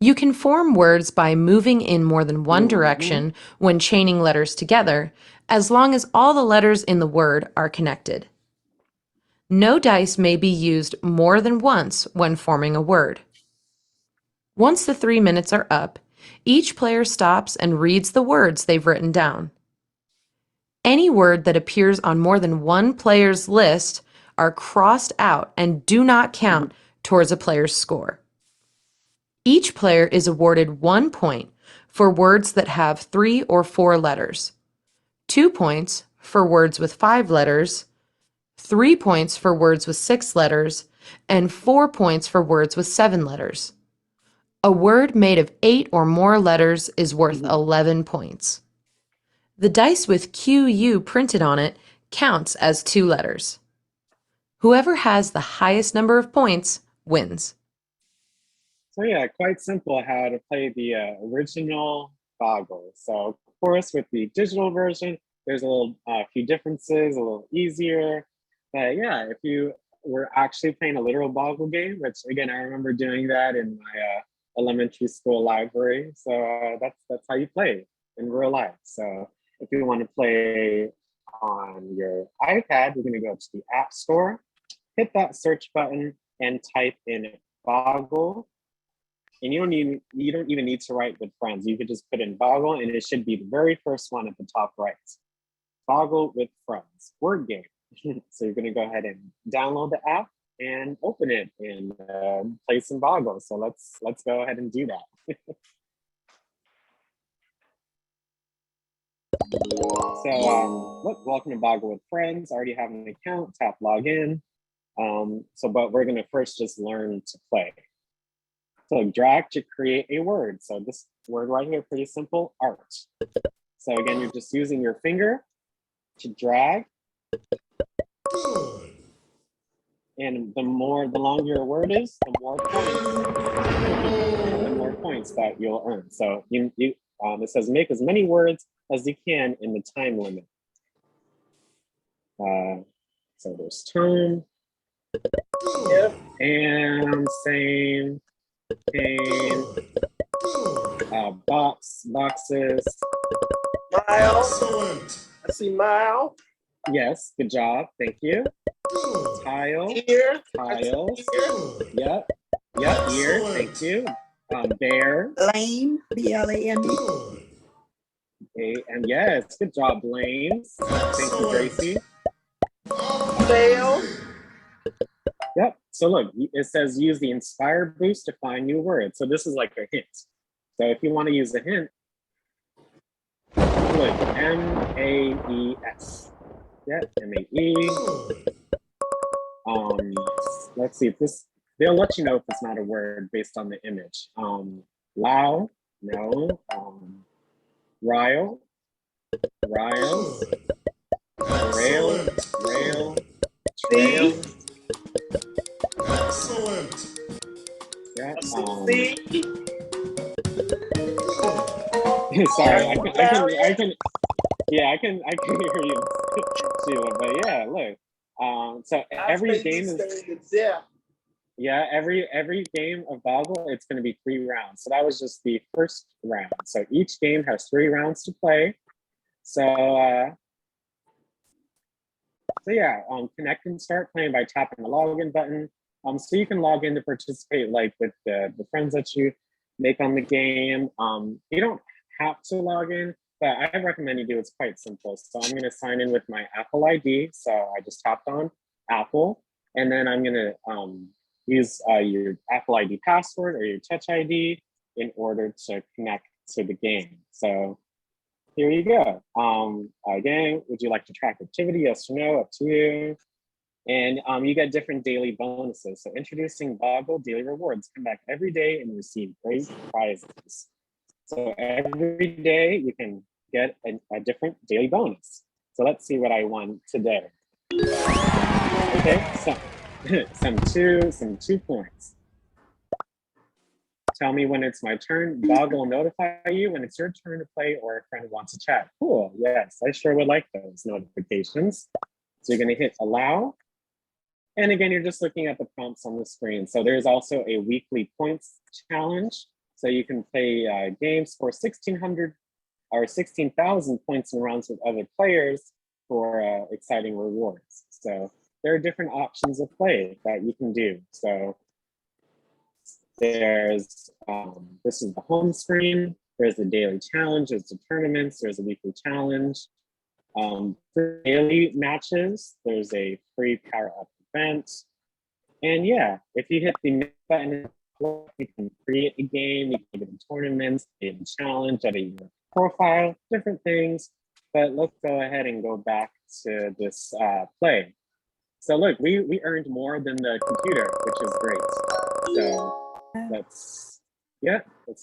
You can form words by moving in more than one direction when chaining letters together, as long as all the letters in the word are connected. No dice may be used more than once when forming a word. Once the 3 minutes are up, each player stops and reads the words they've written down. Any word that appears on more than one player's list are crossed out and do not count towards a player's score. Each player is awarded 1 point for words that have 3 or 4 letters, 2 points for words with 5 letters, 3 points for words with 6 letters, and 4 points for words with 7 letters. A word made of 8 or more letters is worth 11 points. The dice with QU printed on it counts as 2 letters. Whoever has the highest number of points wins. So yeah, quite simple how to play the original Boggle. So of course with the digital version, there's a few differences, a little easier. But yeah, if you were actually playing a literal Boggle game, which again, I remember doing that in my elementary school library. So that's how you play in real life. So if you want to play on your iPad, you're going to go to the App Store, hit that search button, and type in Boggle. And you don't even need to write with friends. You could just put in Boggle, and it should be the very first one at the top right. Boggle with Friends, word game. So you're going to go ahead and download the app and open it and play some Boggle. So let's go ahead and do that. So look, welcome to Boggle with Friends. I already have an account, tap login. But we're gonna first just learn to play. So drag to create a word. So this word right here, pretty simple, art. So again, you're just using your finger to drag. And the longer your word is, the more points that you'll earn. So it says make as many words as you can in the time limit. So there's term, and same, pain, boxes. Mile. I see mile. Yes, good job, thank you. Tile, Ear. tiles. Yep, ear, thank you. Bear. Lame, B-L-A-M-E. And yes, good job, Blaine. Thank you, Gracie. Fail. Yep. So look, it says use the Inspire Boost to find new words. So this is like a hint. So if you want to use a hint, look, M-A-E-S. Yeah, M-A-E. Let's see if this, they'll let you know if it's not a word based on the image. Lao, no. Rile, rail, trail. Excellent. Yeah. See? Sorry, I can. Yeah, I can hear you, Sheila. But yeah, look. So every game is. Yeah, every game of Boggle, it's going to be 3 rounds. So that was just the first round. So each game has 3 rounds to play. So yeah, connect and start playing by tapping the login button. So you can log in to participate like with the friends that you make on the game. You don't have to log in, but I recommend you do. It's quite simple. So I'm going to sign in with my Apple ID. So I just tapped on Apple, and then I'm going to use your Apple ID password or your Touch ID in order to connect to the game. So here you go. Again, would you like to track activity? Yes or no, up to you. And you get different daily bonuses. So introducing Boggle Daily Rewards. Come back every day and receive great prizes. So every day you can get a different daily bonus. So let's see what I won today. Okay, so some 2 points. Tell me when it's my turn. Boggle will notify you when it's your turn to play or a friend wants to chat. Cool, yes, I sure would like those notifications. So you're gonna hit allow. And again, you're just looking at the prompts on the screen. So there's also a weekly points challenge. So you can play games for 1,600 or 16,000 points in rounds with other players for exciting rewards. So there are different options of play that you can do. So there's, this is the home screen. There's the daily challenge, there's the tournaments, there's a weekly challenge. For daily matches, there's a free power up event. And yeah, if you hit the button, you can create a game, you can get tournaments, a challenge, edit your profile, different things. But let's go ahead and go back to this play. So look, we earned more than the computer, which is great. So let's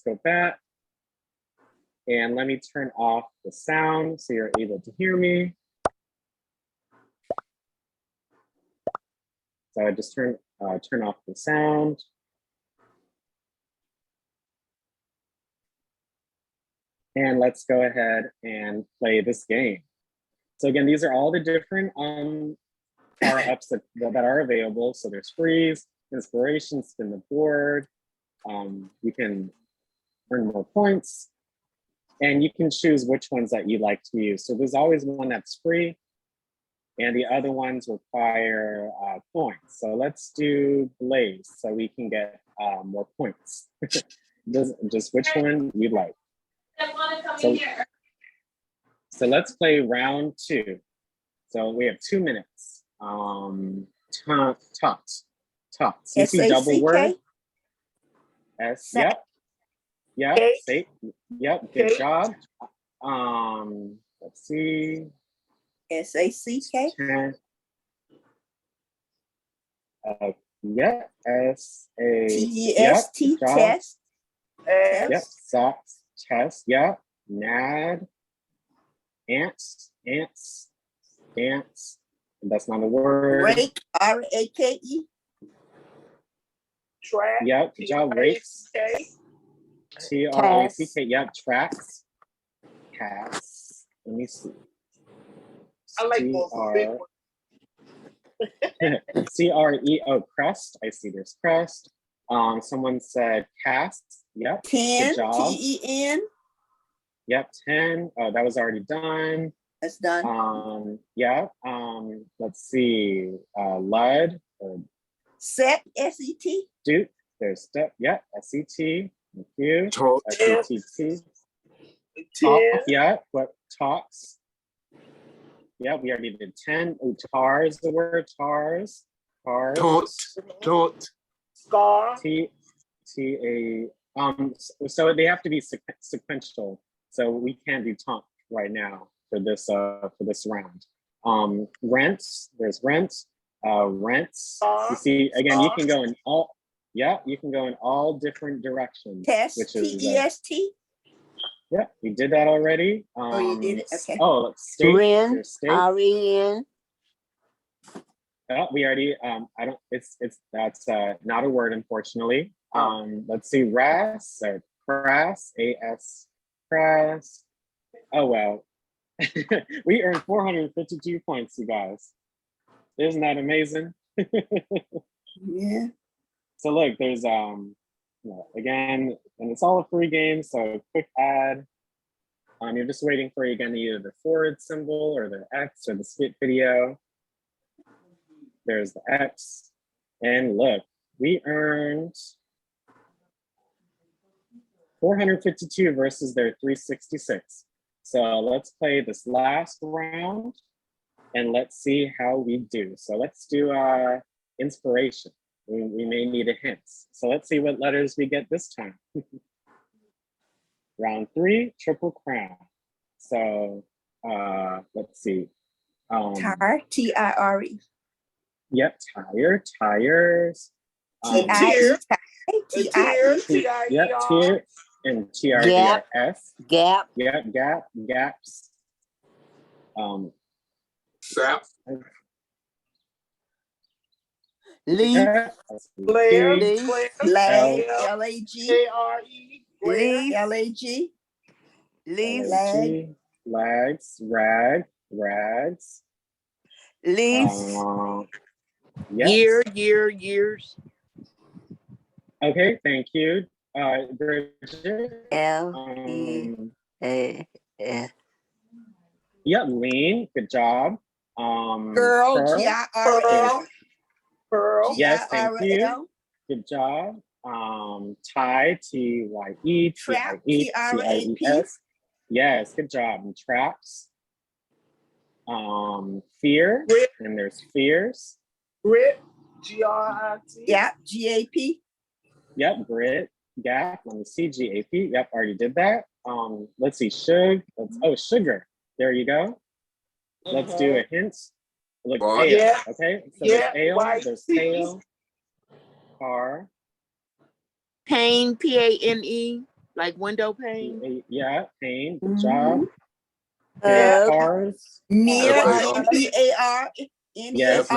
go back. And let me turn off the sound so you're able to hear me. So I just turn off the sound. And let's go ahead and play this game. So again, these are all the different power-ups that are available. So there's freeze, inspiration, spin the board. You can earn more points. And you can choose which ones that you like to use. So there's always one that's free, and the other ones require points. So let's do Blaze so we can get more points. Just which one you like. So let's play round 2. So we have 2 minutes. Tot. You see double word? S, yep. Yep, safe. Yep, good job. Let's see. S-A-C-K? Yeah, S-A. T-E-S-T, test. Yep, socks, test, yep. Nad, ants. And that's not a word. Rake, R-A-K-E. Track. Yep, good job, rakes. T-R-A-C-K, yep, tracks. Cats. Let me see. I like both the big ones. C-R-E-O, crest. I see there's crest. Someone said cast. Yep. 10, good job. T-E-N. Yep, 10. Oh, that was already done. That's done. Yeah. Let's see. Lud. Set, S-E-T. Duke. There's step. Yep, S-E-T. Thank you. Talk. TT. Yeah, what talks? Yeah, we already did 10. Oh, tar is the word. Tars. Taunt. Scar. So they have to be sequential. So we can't do taunt right now for this round. Rents. There's rents. Rents. You see, again, you can go in all. Yeah, you can go in all different directions. Test. Which is TEST. yeah, we did that already. Oh, you did it? Okay. Oh, let's state. Ren, State. REN. Oh, we already. That's not a word, unfortunately. Let's see. RAS or crass. AS. Crass. Oh well. We earned 452 points, you guys. Isn't that amazing? Yeah. So look, there's again, and it's all a free game, so quick ad. You're just waiting for again either the forward symbol or the X or the skip video. There's the X. And look, we earned 452 versus their 366. So let's play this last round and let's see how we do. So let's do inspiration. We may need a hint. So let's see what letters we get this time. Round 3, Triple Crown. So let's see. Tire, TIRE. Yep, tire, tires. TIE. Yep, tier and TRES. Gap. Yeah, gaps. Sap. Leaf. Flare. Lag. LAG. ARE. Leaf. LAG. Leaf. Lags, rags. Leaf. Yes. Years. Okay, thank you. Bridget. Yeah, lean. Good job. Girl. GIRL. Pearl. Yes, thank you. Good job. Tie. TYE. Trap. TIES. Yes, good job. And traps. Fear. Grit. And there's fears. Grit. GRIT. Yeah. GAP. Yep, grit. Gap. Let me see. GAP. Yep, already did that. Let's see. Sugar. There you go. Let's do a hint. Look, tail. Yeah. Okay. So Yeah. there's tail. Car. Pane, PANE, like window pane. Yeah, pane. Good job. Cars. Near. FAR. NEAR. Yes,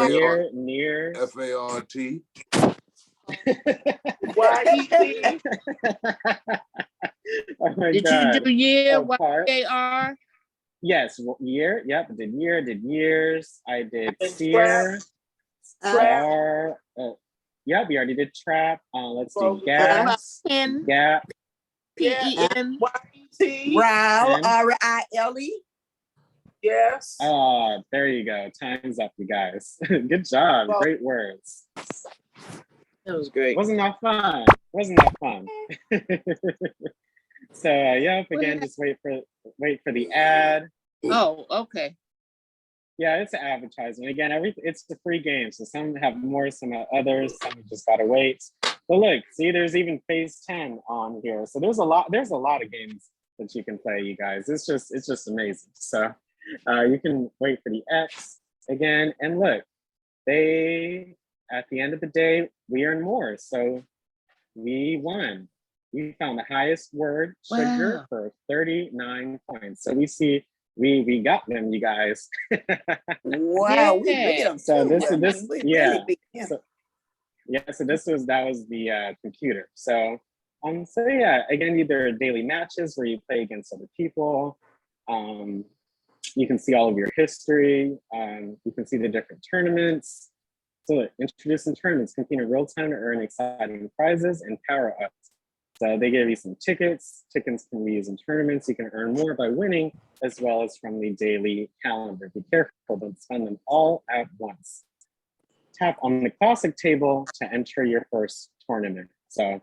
near. FART. YET. Oh my Did God. you do year? Oh, part. YAR? Yes, year. Yep, did year, did years. I did And sear. Trap. Star. Yeah, we already did trap. Let's do gas. Pen. Gap. PEN. YET. Rile. Pen. RILE. Yes. There you go. Time's up, you guys. Good job. Great words. That was great. Wasn't that fun? So yep, again, just wait for the ad. Oh, okay. Yeah, it's an advertisement. Again, it's the free game. So some have more, some have others, some you just gotta wait. But look, see, there's even phase 10 on here. So there's a lot of games that you can play, you guys. It's just amazing. So you can wait for the X again. And look, at the end of the day, we earn more. So we won. We found the highest word, sugar, for 39 points. So we see we got them, you guys. Wow, we beat them. So too. this I mean, this we yeah. really beat them. So that was the computer. So yeah, again, either daily matches where you play against other people. You can see all of your history. You can see the different tournaments. So introducing tournaments, compete in real time to earn exciting prizes and power-ups. So they give you some tickets. Tickets can be used in tournaments. You can earn more by winning, as well as from the daily calendar. Be careful, don't spend them all at once. Tap on the classic table to enter your first tournament. So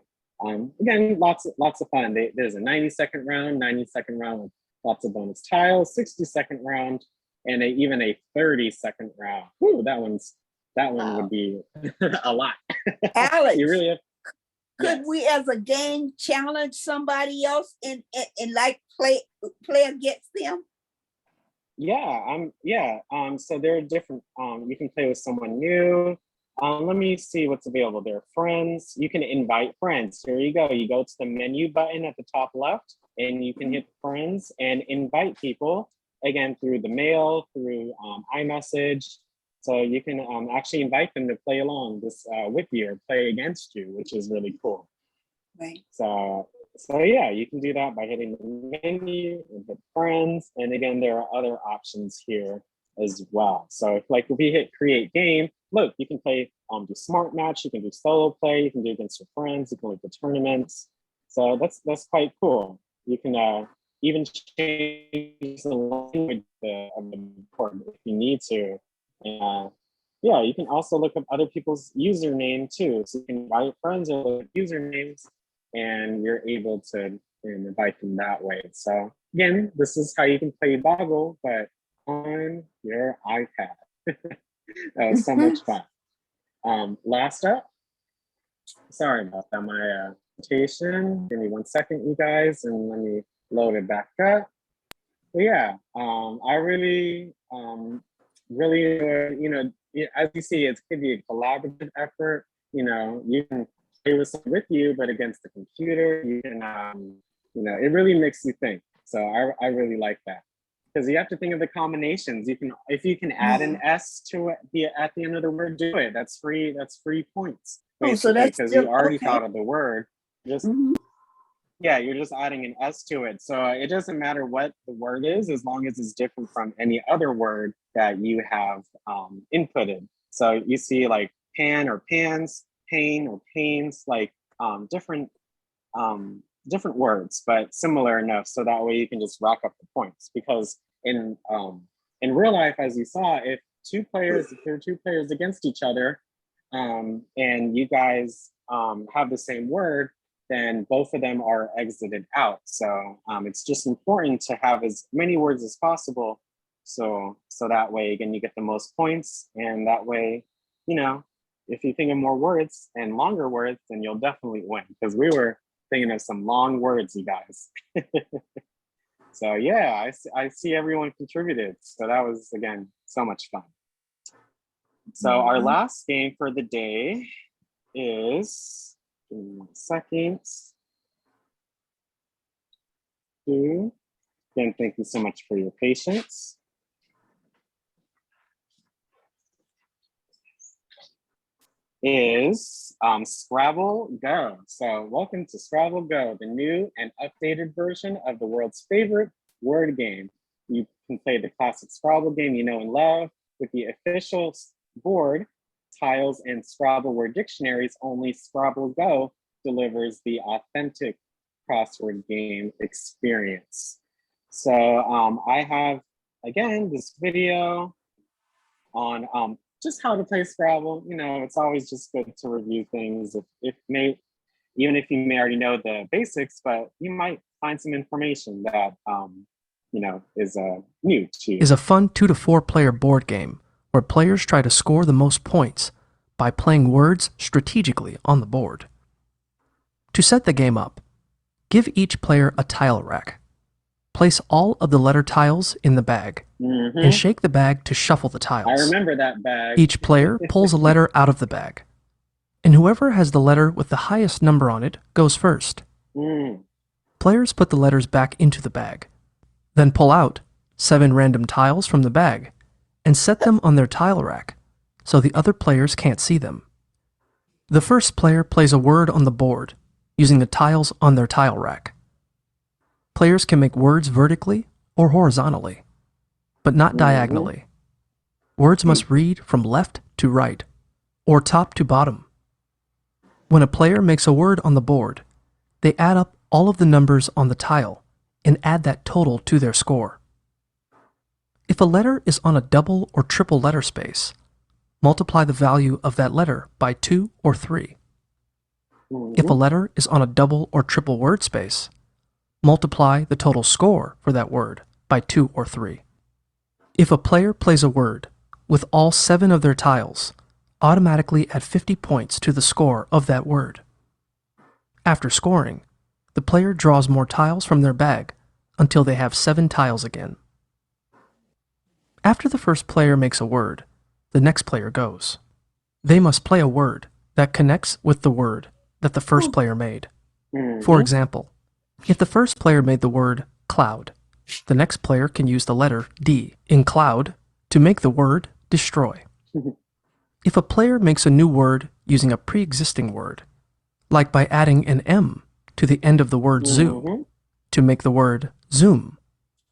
Again, lots of fun. There's a 90-second round, 90-second round with lots of bonus tiles, 60-second round, and even a 30-second round. Whew, that one would be a lot. Alex, You really have, could we as a game challenge somebody else and like play against them? So there are different, you can play with someone new. Let me see what's available there. Friends, you can invite friends. Here you go. You go to the menu button at the top left and you can hit friends and invite people, again, through the mail, through iMessage. So you can actually invite them to play along with you or play against you, which is really cool. Right. So yeah, you can do that by hitting the menu and hit friends. And again, there are other options here as well. So if we hit create game, look, you can play do smart match, you can do solo play, you can do against your friends, you can look at tournaments. So that's quite cool. You can even change the language of the board if you need to. Yeah, you can also look up other people's username too. So you can invite friends or look at usernames and you're able to invite them that way. So again, this is how you can play Boggle, but on your iPad. That was so much fun. Last up, sorry about that, my presentation. Give me 1 second, you guys, and let me load it back up. But yeah, I really enjoy, as you see, it could be a collaborative effort. You can play with you, but against the computer, you can, it really makes you think. So I really like that. Because you have to think of the combinations. If you can add an S to it at the end of the word, do it. That's free points. Oh, so that's because still, you already okay. thought of the word. Yeah, you're just adding an S to it. So it doesn't matter what the word is, as long as it's different from any other word that you have inputted. So you see like pan or pans, pain or pains, like different words, but similar enough so that way you can just rack up the points. Because in real life, as you saw, if there are two players against each other, and you guys have the same word, then both of them are exited out. So it's just important to have as many words as possible. So that way, again, you get the most points, and that way, if you think of more words and longer words, then you'll definitely win. Because we were thinking of some long words, you guys. So yeah, I see everyone contributed. So that was, again, so much fun. So our last game for the day is, give me 1 second. Again, thank you so much for your patience. Is Scrabble Go. So welcome to Scrabble Go, the new and updated version of the world's favorite word game. You can play the classic Scrabble game you know and love with the official board, tiles, and Scrabble word dictionaries. Only Scrabble Go delivers the authentic crossword game experience. So I have, again, this video on just how to play Scrabble. It's always just good to review things even if you may already know the basics, but you might find some information that is new to you. Is a fun 2 to 4 player board game where players try to score the most points by playing words strategically on the board. To set the game up, give each player a tile rack. Place all of the letter tiles in the bag and shake the bag to shuffle the tiles. I remember that bag. Each player pulls a letter out of the bag, and whoever has the letter with the highest number on it goes first. Players put the letters back into the bag, then pull out 7 random tiles from the bag and set them on their tile rack so the other players can't see them. The first player plays a word on the board using the tiles on their tile rack. Players can make words vertically or horizontally, but not diagonally. Words must read from left to right or top to bottom. When a player makes a word on the board, they add up all of the numbers on the tile and add that total to their score. If a letter is on a double or triple letter space, multiply the value of that letter by 2 or 3. If a letter is on a double or triple word space, multiply the total score for that word by 2 or 3. If a player plays a word with all 7 of their tiles, automatically add 50 points to the score of that word. After scoring, the player draws more tiles from their bag until they have 7 tiles again. After the first player makes a word, the next player goes. They must play a word that connects with the word that the first player made. For example, if the first player made the word cloud, the next player can use the letter D in cloud to make the word destroy. If a player makes a new word using a pre-existing word, like by adding an M to the end of the word zoo to make the word zoom,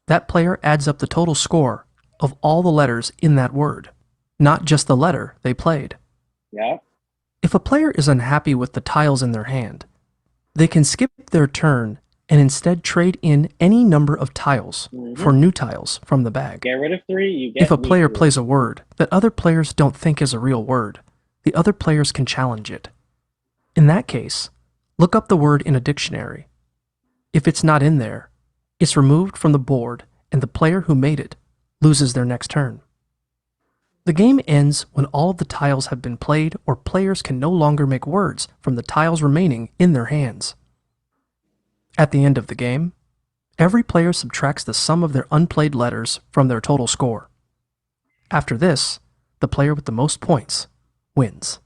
that player adds up the total score of all the letters in that word, not just the letter they played. Yeah. If a player is unhappy with the tiles in their hand, they can skip their turn and instead trade in any number of tiles for new tiles from the bag. Get rid of 3, you get If a new player 3. plays a word that other players don't think is a real word, the other players can challenge it. In that case, look up the word in a dictionary. If it's not in there, it's removed from the board and the player who made it loses their next turn. The game ends when all of the tiles have been played or players can no longer make words from the tiles remaining in their hands. At the end of the game, every player subtracts the sum of their unplayed letters from their total score. After this, the player with the most points wins.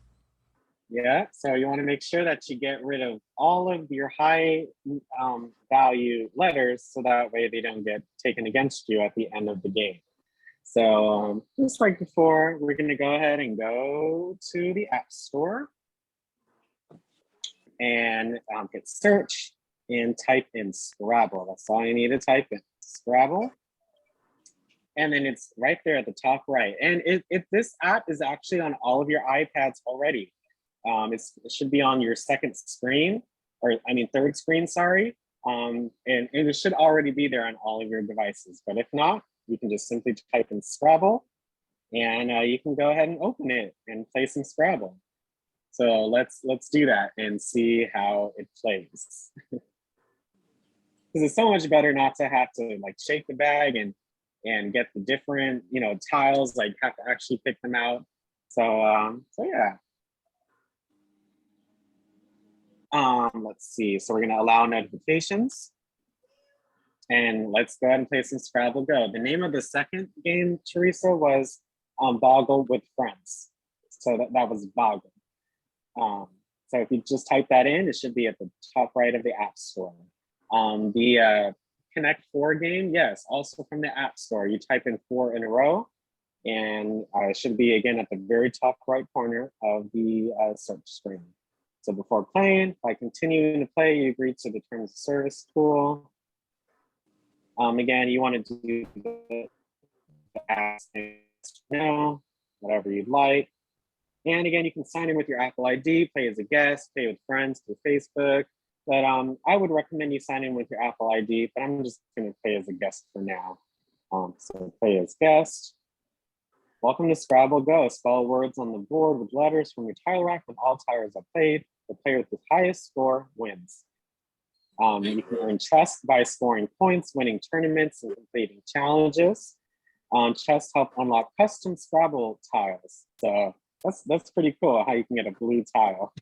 Yeah, so you want to make sure that you get rid of all of your high value letters so that way they don't get taken against you at the end of the game. So just like before, we're going to go ahead and go to the App Store and hit search and type in Scrabble. That's all you need to type in, Scrabble. And then it's right there at the top right. And this app is actually on all of your iPads already. It should be on your second screen, third screen, sorry. And it should already be there on all of your devices. But if not, you can just simply type in Scrabble and you can go ahead and open it and play some Scrabble. So let's do that and see how it plays. Because it's so much better not to have to like shake the bag and get the different, tiles, like have to actually pick them out. So yeah. Let's see. So we're gonna allow notifications. And let's go ahead and play some Scrabble Go. The name of the second game, Teresa, was Boggle with Friends. So that was Boggle. So if you just type that in, it should be at the top right of the App Store. The Connect 4 game, yes, also from the App Store. You type in 4 in a row, and it should be, again, at the very top right corner of the search screen. So before playing, by continuing to play, you agree to the terms of service tool. Again, you want to do the ask now, whatever you'd like. And again, you can sign in with your Apple ID, play as a guest, play with friends through Facebook. But I would recommend you sign in with your Apple ID, but I'm just going to play as a guest for now. So play as guest. Welcome to Scrabble Go. Spell words on the board with letters from your tile rack when all tiles are played. The player with the highest score wins. You can earn trust by scoring points, winning tournaments, and completing challenges. Chests help unlock custom Scrabble tiles. So that's pretty cool how you can get a blue tile.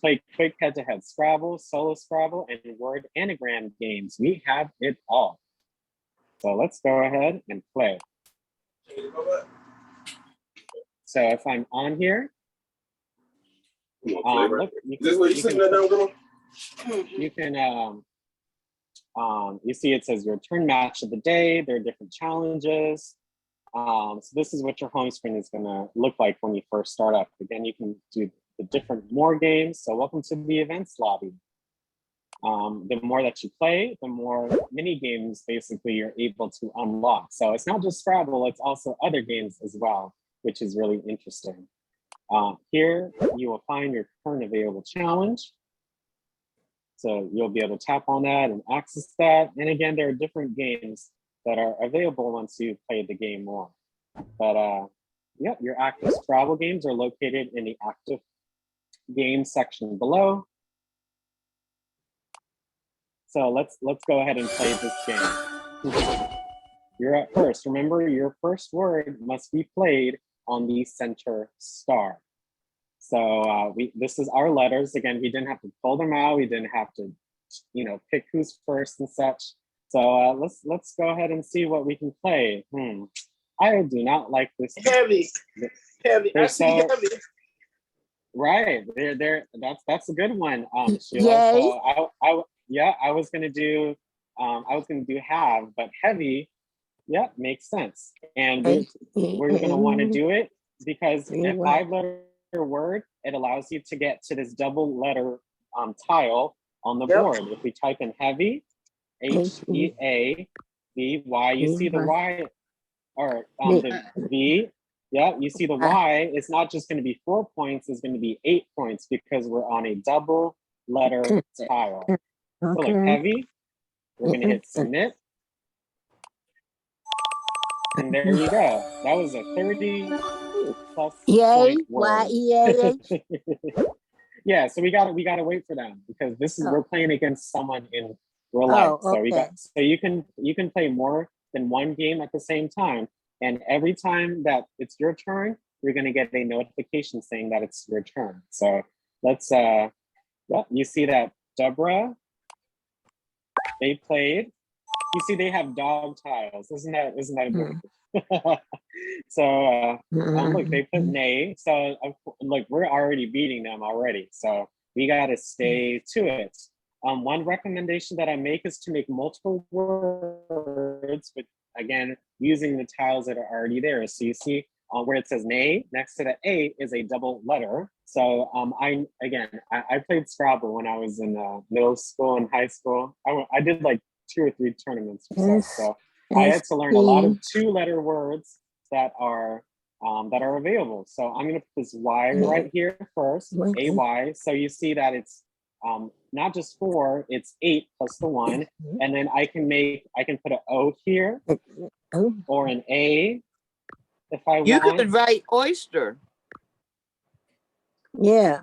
Play quick head-to-head Scrabble, solo Scrabble, and word anagram games. We have it all. So let's go ahead and play. So if I'm on here, look, you see it says your turn match of the day. There are different challenges. So this is what your home screen is going to look like when you first start up. Again, you can do the different more games. So welcome to the events lobby. The more that you play, the more mini games basically you're able to unlock. So it's not just Scrabble, it's also other games as well, which is really interesting. Here you will find your current available challenge. So you'll be able to tap on that and access that. And again, there are different games that are available once you've played the game more. But yeah, your active Scrabble games are located in the active game section below. So let's go ahead and play this game. You're at first. Remember, your first word must be played on the center star. So this is our letters. Again, we didn't have to pull them out. We didn't have to, pick who's first and such. So let's go ahead and see what we can play. I do not like this. Heavy. I see heavy. Right. That's a good one. Sheila. Yay. So I was gonna do have, but heavy, yeah, makes sense. And we're gonna want to do it because a 5-letter word, it allows you to get to this double letter tile on the board. If we type in heavy, HEAVY, you see the Y, or the V. Yeah, you see the Y, it's not just going to be 4 points, it's going to be 8 points because we're on a double letter tile. So like heavy, we're going to hit submit. And there you go. That was a 30 plus Yay, point word. Y-E-A-H. Yeah, so we gotta wait for them because we're playing against someone in real life. So you can play more than one game at the same time. And every time that it's your turn, you're going to get a notification saying that it's your turn. So let's, you see that Deborah, they played. You see they have dog tiles. Isn't that beautiful? So look, they put nay. So look, we're already beating them already. So we got to stay to it. One recommendation that I make is to make multiple words with, again, using the tiles that are already there. So you see where it says nay, next to the A is a double letter. So I played Scrabble when I was in middle school and high school. I did like 2 or 3 tournaments or so. So I had to learn a lot of 2-letter words that are available. So I'm going to put this Y right here first, AY. So you see that it's not just 4, it's 8 plus the 1. And then I can put an O here or an A if I want. You could write oyster. Yeah.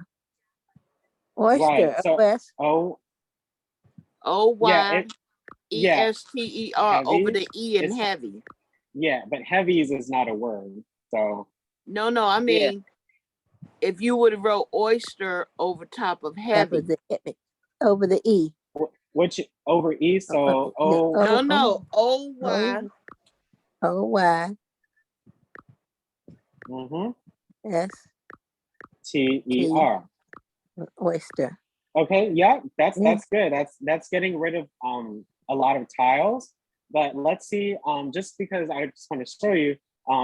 Oyster. Right. So O-Y-E-S-T-E-R over the E in heavy. Yeah, but heavies is not a word. So no, I mean, if you would have wrote oyster over top of heavy. Over the E. Which over E, so O. No, O-Y. O-Y. Yes. T-E-R. Oyster. Okay, yeah, that's good. That's getting rid of a lot of tiles. But let's see, just because I just want to show you,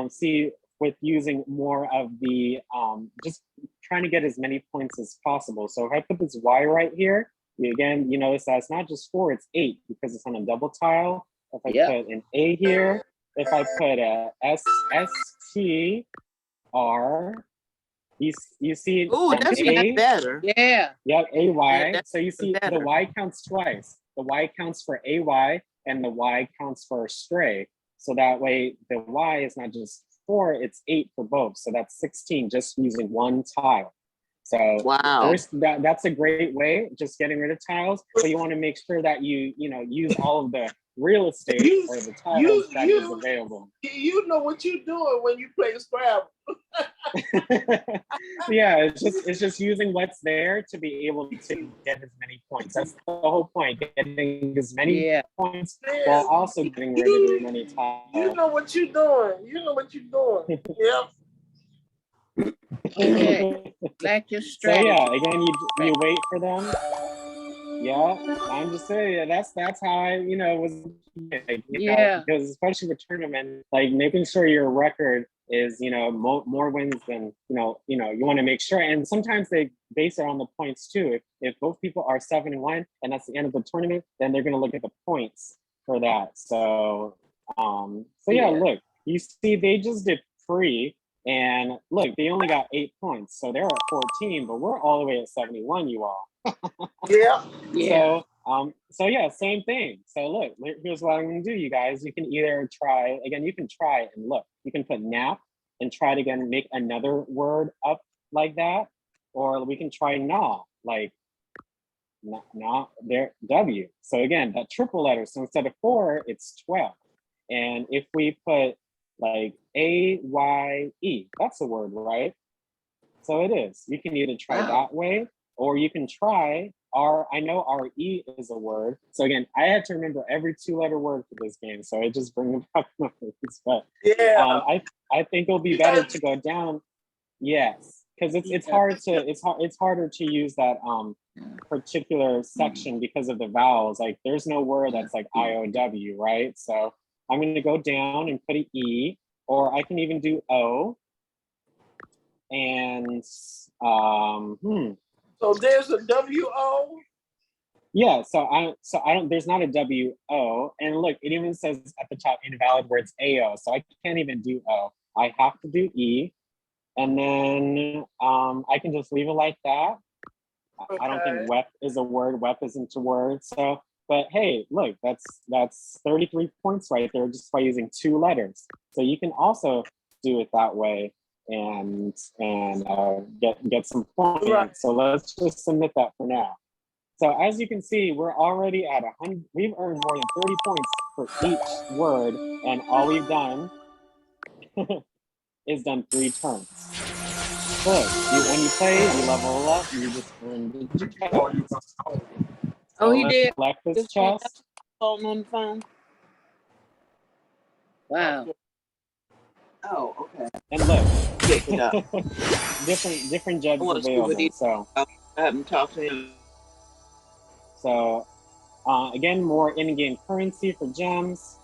see with using more of the, just trying to get as many points as possible. So if I put this Y right here, again, you notice that it's not just 4, it's 8 because it's on a double tile. If I put an A here, if I put a S-S-T-R, you see. Oh, that's not better. Yeah. Yep, A-Y. So you see the Y counts twice. The Y counts for A-Y and the Y counts for stray. So that way the Y is not just 4, it's 8 for both. So that's 16 just using one tile. So wow, that's a great way, just getting rid of tiles. So you want to make sure that you use all of the real estate or the tiles that is available. You know what you're doing when you play Scrabble. Yeah, it's just using what's there to be able to get as many points. That's the whole point, getting as many points while also getting rid of as many tiles. You know what you're doing. Yep. Like your So strategy. yeah, again, you wait for them. Yeah, I'm just saying that's how I was because especially with tournament, like making sure your record is more wins than you want to make sure. And sometimes they base it on the points too. If both people are 7-1 and that's the end of the tournament, then they're going to look at the points for that. So look, you see they just did free. And look, they only got 8 points. So they're at 14, but we're all the way at 71, you all. Yeah. So yeah, same thing. So look, here's what I'm gonna do, you guys. You can either try, again, you can try and look. You can put nap and try to again make another word up like that. or we can try na, like not there, W. So again, that triple letter. So instead of 4, it's 12. And if we put like A-Y-E, that's a word, right? So it is. You can either try that way, or you can try I know R-E is a word. So again, I had to remember every 2-letter word for this game. So it just brings back memories. But Yeah. I think it'll be better to go down. Yes, because it's harder to use that particular section because of the vowels. Like there's no word that's like I-O-W, right? So I'm going to go down and put an E, or I can even do O. And So there's a W-O? Yeah, so I don't, there's not a W-O. And look, it even says at the top invalid where it's A-O. So I can't even do O. I have to do E. And then I can just leave it like that. Okay. I don't think WEP is a word. WEP isn't a word. So, but hey, look, that's 33 points right there just by using 2 letters. So you can also do it that way and get some points. Right. So let's just submit that for now. So as you can see, we're already at 100. We've earned more than 30 points for each word, and all we've done is done 3 turns. Look, when you play, you level up, you just earn the chest. Oh, he did. Select this chest. Holding on the phone. Wow. Oh, okay. And look, pick it up. different judges available. So I haven't talked to him. So again, more in-game currency for gems,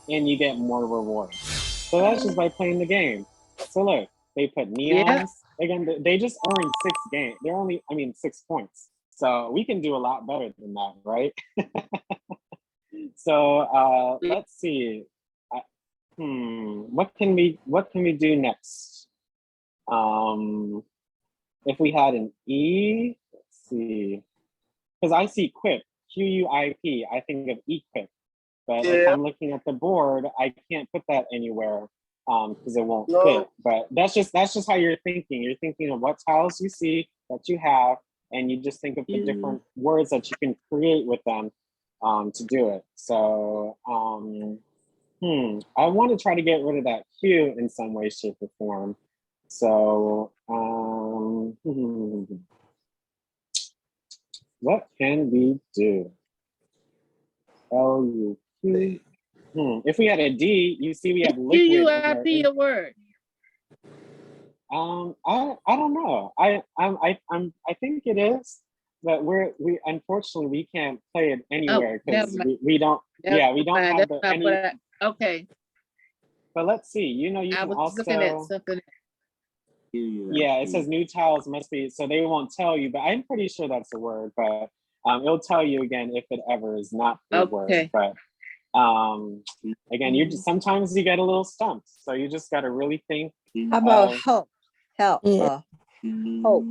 and you get more rewards. So that's just by playing the game. So look, they put neons. Yeah. Again, they just earned 6 games. They're only, 6 points. So we can do a lot better than that, right? So let's see. What can we do next? If we had an E, let's see. Because I see Quip, Q-U-I-P. I think of equip. But if I'm looking at the board, I can't put that anywhere because it won't fit. But that's just how you're thinking. You're thinking of what tiles you see that you have, and you just think of the different words that you can create with them to do it. So I want to try to get rid of that Q in some way, shape, or form. So what can we do? L-U-Q. If we had a D, you see we have liquid. Q-U-I-P a word. I don't know. I think it is, but we unfortunately we can't play it anywhere because we don't. We don't have any. Okay. But let's see. You can also. Looking at something. Yeah, it says new tiles must be. So they won't tell you, but I'm pretty sure that's a word. But it'll tell you again if it ever is not a word. But again, sometimes you get a little stumped, so you just got to really think. How about hope? Help. Hope.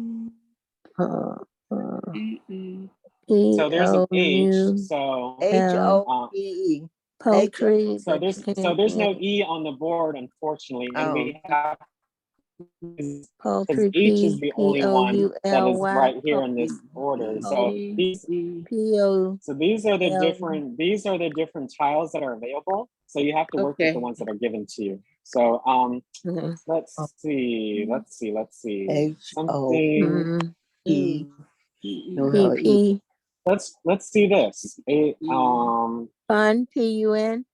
So there's an H. So H-O-P-E. Poultry. So there's no E on the board, unfortunately, and we have. Because H is the only one that is right here in this order. So these are the different tiles that are available. So you have to work with the ones that are given to you. So let's see. Something. Let's see this. Fun, P-U-N.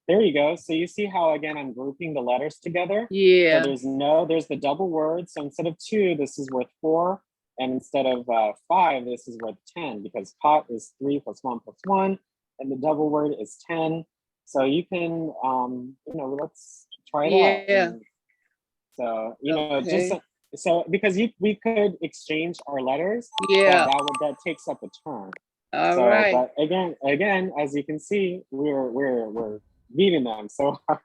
There you go. So you see how, again, I'm grouping the letters together? Yeah. So there's the double word. So instead of 2, this is worth 4. And instead of 5, this is worth 10 because pot is 3 plus 1 plus 1. And the double word is 10. So you can, let's try it out. Yeah. So, so because we could exchange our letters. Yeah. That takes up a turn. All right. But again, as you can see, we're beating them so hard.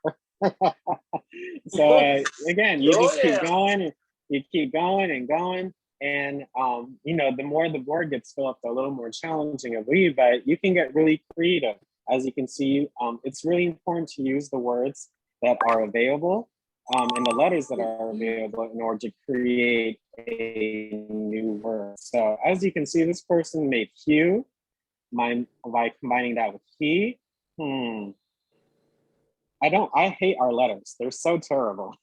So again, you just keep going and you keep going and going. And the more the board gets filled up, the little more challenging it'll be, but you can get really creative. As you can see, it's really important to use the words that are available. and the letters that are available in order to create a new word. So as you can see, this person made Q by combining that with he. I hate our letters. They're so terrible.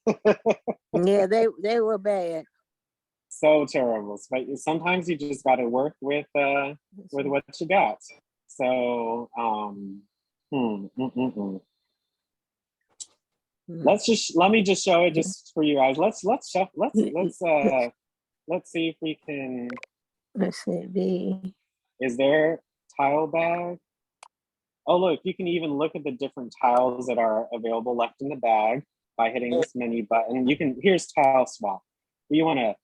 Yeah, they were bad. So terrible. But sometimes you just got to work with what you got. So let me just show it just for you guys. Let's see if we can. Let's see. Is there tile bag? Oh, look, you can even look at the different tiles that are available left in the bag by hitting this menu button. Here's tile swap. I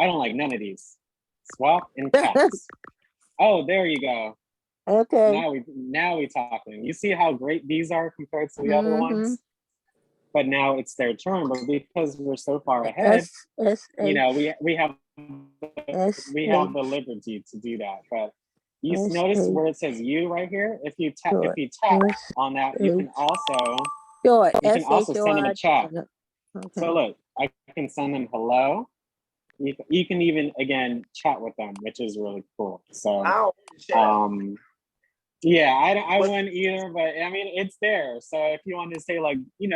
don't like none of these. Swap and caps. Oh, there you go. Okay. Now we talking. You see how great these are compared to the other ones? But now it's their turn, but because we're so far ahead, we have the liberty to do that. But you notice where it says you right here? If you tap on that, you can also send them a chat. So look, I can send them hello. You can even again chat with them, which is really cool. So yeah, I wouldn't either, but I mean it's there. So if you want to say like, in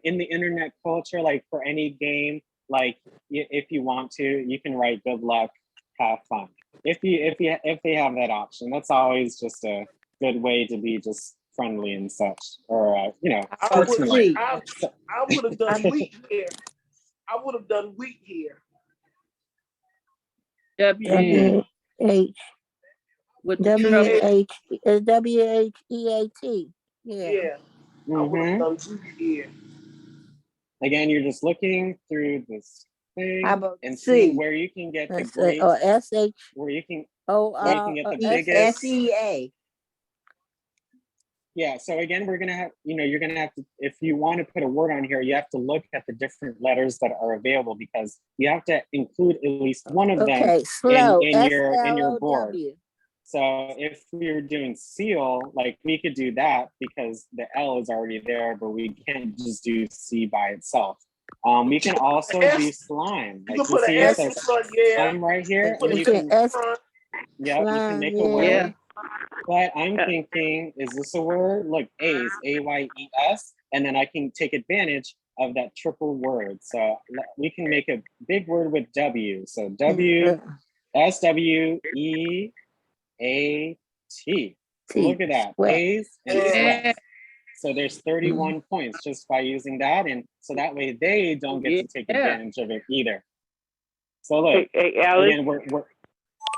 the internet culture, like for any game, like if you want to, you can write good luck, have fun. If they have that option, that's always just a good way to be just friendly and such, or I would have done wheat here. I would have done wheat here. W-H with W-H-E-A-T. Yeah. I would have done wheat here. Again, you're just looking through this thing and C? see where you can get the great, or S-H. where you can get the biggest. S-E-A. Yeah, so again, we're gonna have, you're gonna have to, if you want to put a word on here, you have to look at the different letters that are available because you have to include at least one of them in your board. So if we were doing seal, like we could do that because the L is already there, but we can't just do C by itself. We can also do slime. Like you see it says slime right here. And you can, you can make a word. Yeah. But I'm thinking, is this a word? Look, A's, A-Y-E-S, and then I can take advantage of that triple word. So we can make a big word with W. So W, S-W-E-A-T. Look at that, A's and sweat. So there's 31 points just by using that. And so that way they don't get to take advantage of it either. So look, again,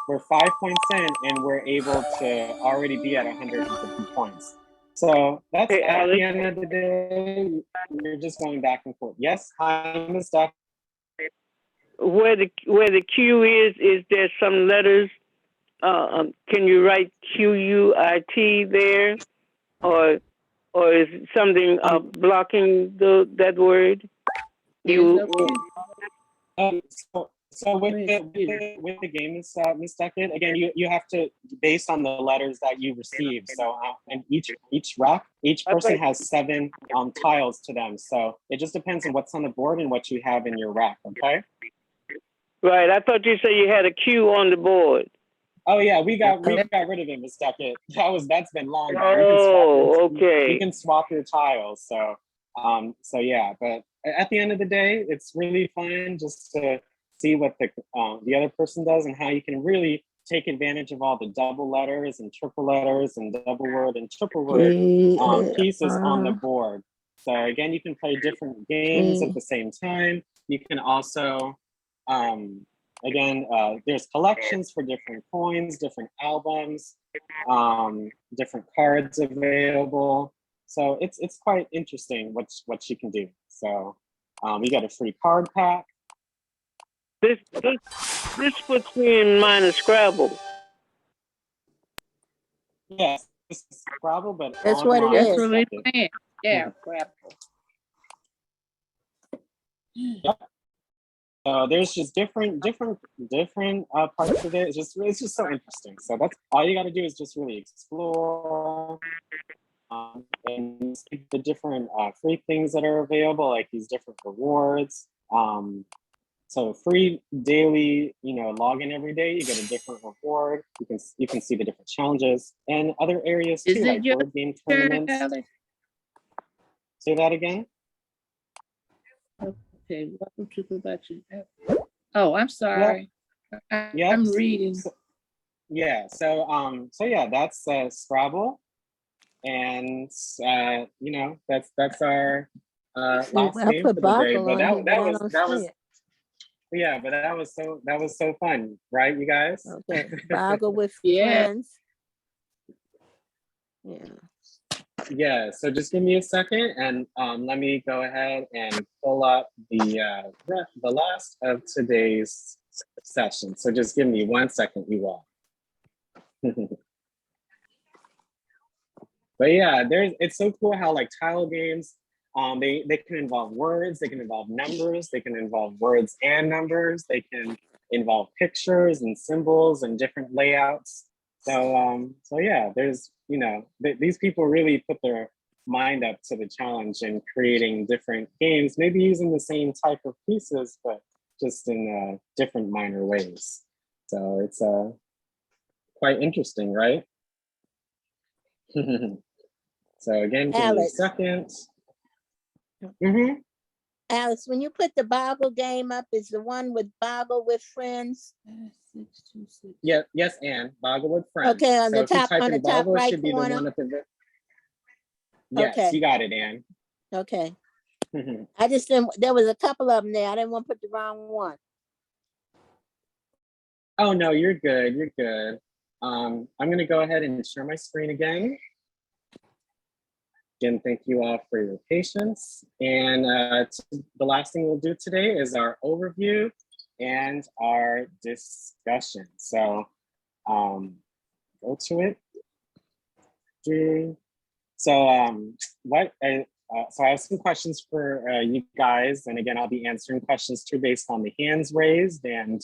we're 5 points in and we're able to already be at 150 points. So that's at the end of the day, we're just going back and forth. Yes, hi, Ms. Duck. Where the Q is there some letters? Can you write Q-U-I-T there? Or is something blocking that word? So with the game, Ms. Duckett, again, you have to, based on the letters that you receive. So and each rack, each person has 7 tiles to them. So it just depends on what's on the board and what you have in your rack. Okay. Right. I thought you said you had a Q on the board. Oh yeah, we got rid of it, Ms. Duckett. That's been long. Okay. You can swap your tiles. So yeah, but at the end of the day, it's really fun just to see what the other person does and how you can really take advantage of all the double letters and triple letters and double word and triple word pieces on the board. So again, you can play different games at the same time. You can also, there's collections for different coins, different albums, different cards available. So it's quite interesting what you can do. So we got a free card pack. This puts me in mind of Scrabble. Yes, this is Scrabble, but that's what it is. Really playing. Yeah, Scrabble. Yep. There's just different parts of it. It's just so interesting. So that's all you got to do is just really explore. and see the different free things that are available, like these different rewards. So free daily, log in every day, you get a different reward. You can see the different challenges and other areas too, like board game tournaments. Alex? Say that again. Okay, welcome to collection. Oh, I'm sorry. Yep. I'm reading. So yeah, that's Scrabble, and that's our last I game put for the day. Boggle But on that here, but I was don't that see was it. yeah, but that was so fun, right, you guys? Okay, Boggle with Yeah. friends. Yeah. Yeah, so just give me a second and let me go ahead and pull up the last of today's session. So just give me 1 second, you all. But yeah, it's so cool how like tile games, they can involve words, they can involve numbers, they can involve words and numbers, they can involve pictures and symbols and different layouts. So yeah, there's, these people really put their mind up to the challenge in creating different games, maybe using the same type of pieces, but just in different minor ways. So it's quite interesting, right? So again, give me a Alex. second. Alex, when you put the Boggle game up, is the one with Boggle with friends? Yeah, yes, Anne. Boggle with friends. Okay, on So the if you top, type on in the top Boggle, it right should be the corner. one at the Yes, Okay. you got it, Anne. Okay. I just didn't. There was a couple of them there. I didn't want to put the wrong one. Oh no, you're good. You're good. I'm gonna go ahead and share my screen again. Again, thank you all for your patience. And the last thing we'll do today is our overview and our discussion. So go to it. So so I have some questions for you guys. And again, I'll be answering questions too based on the hands raised and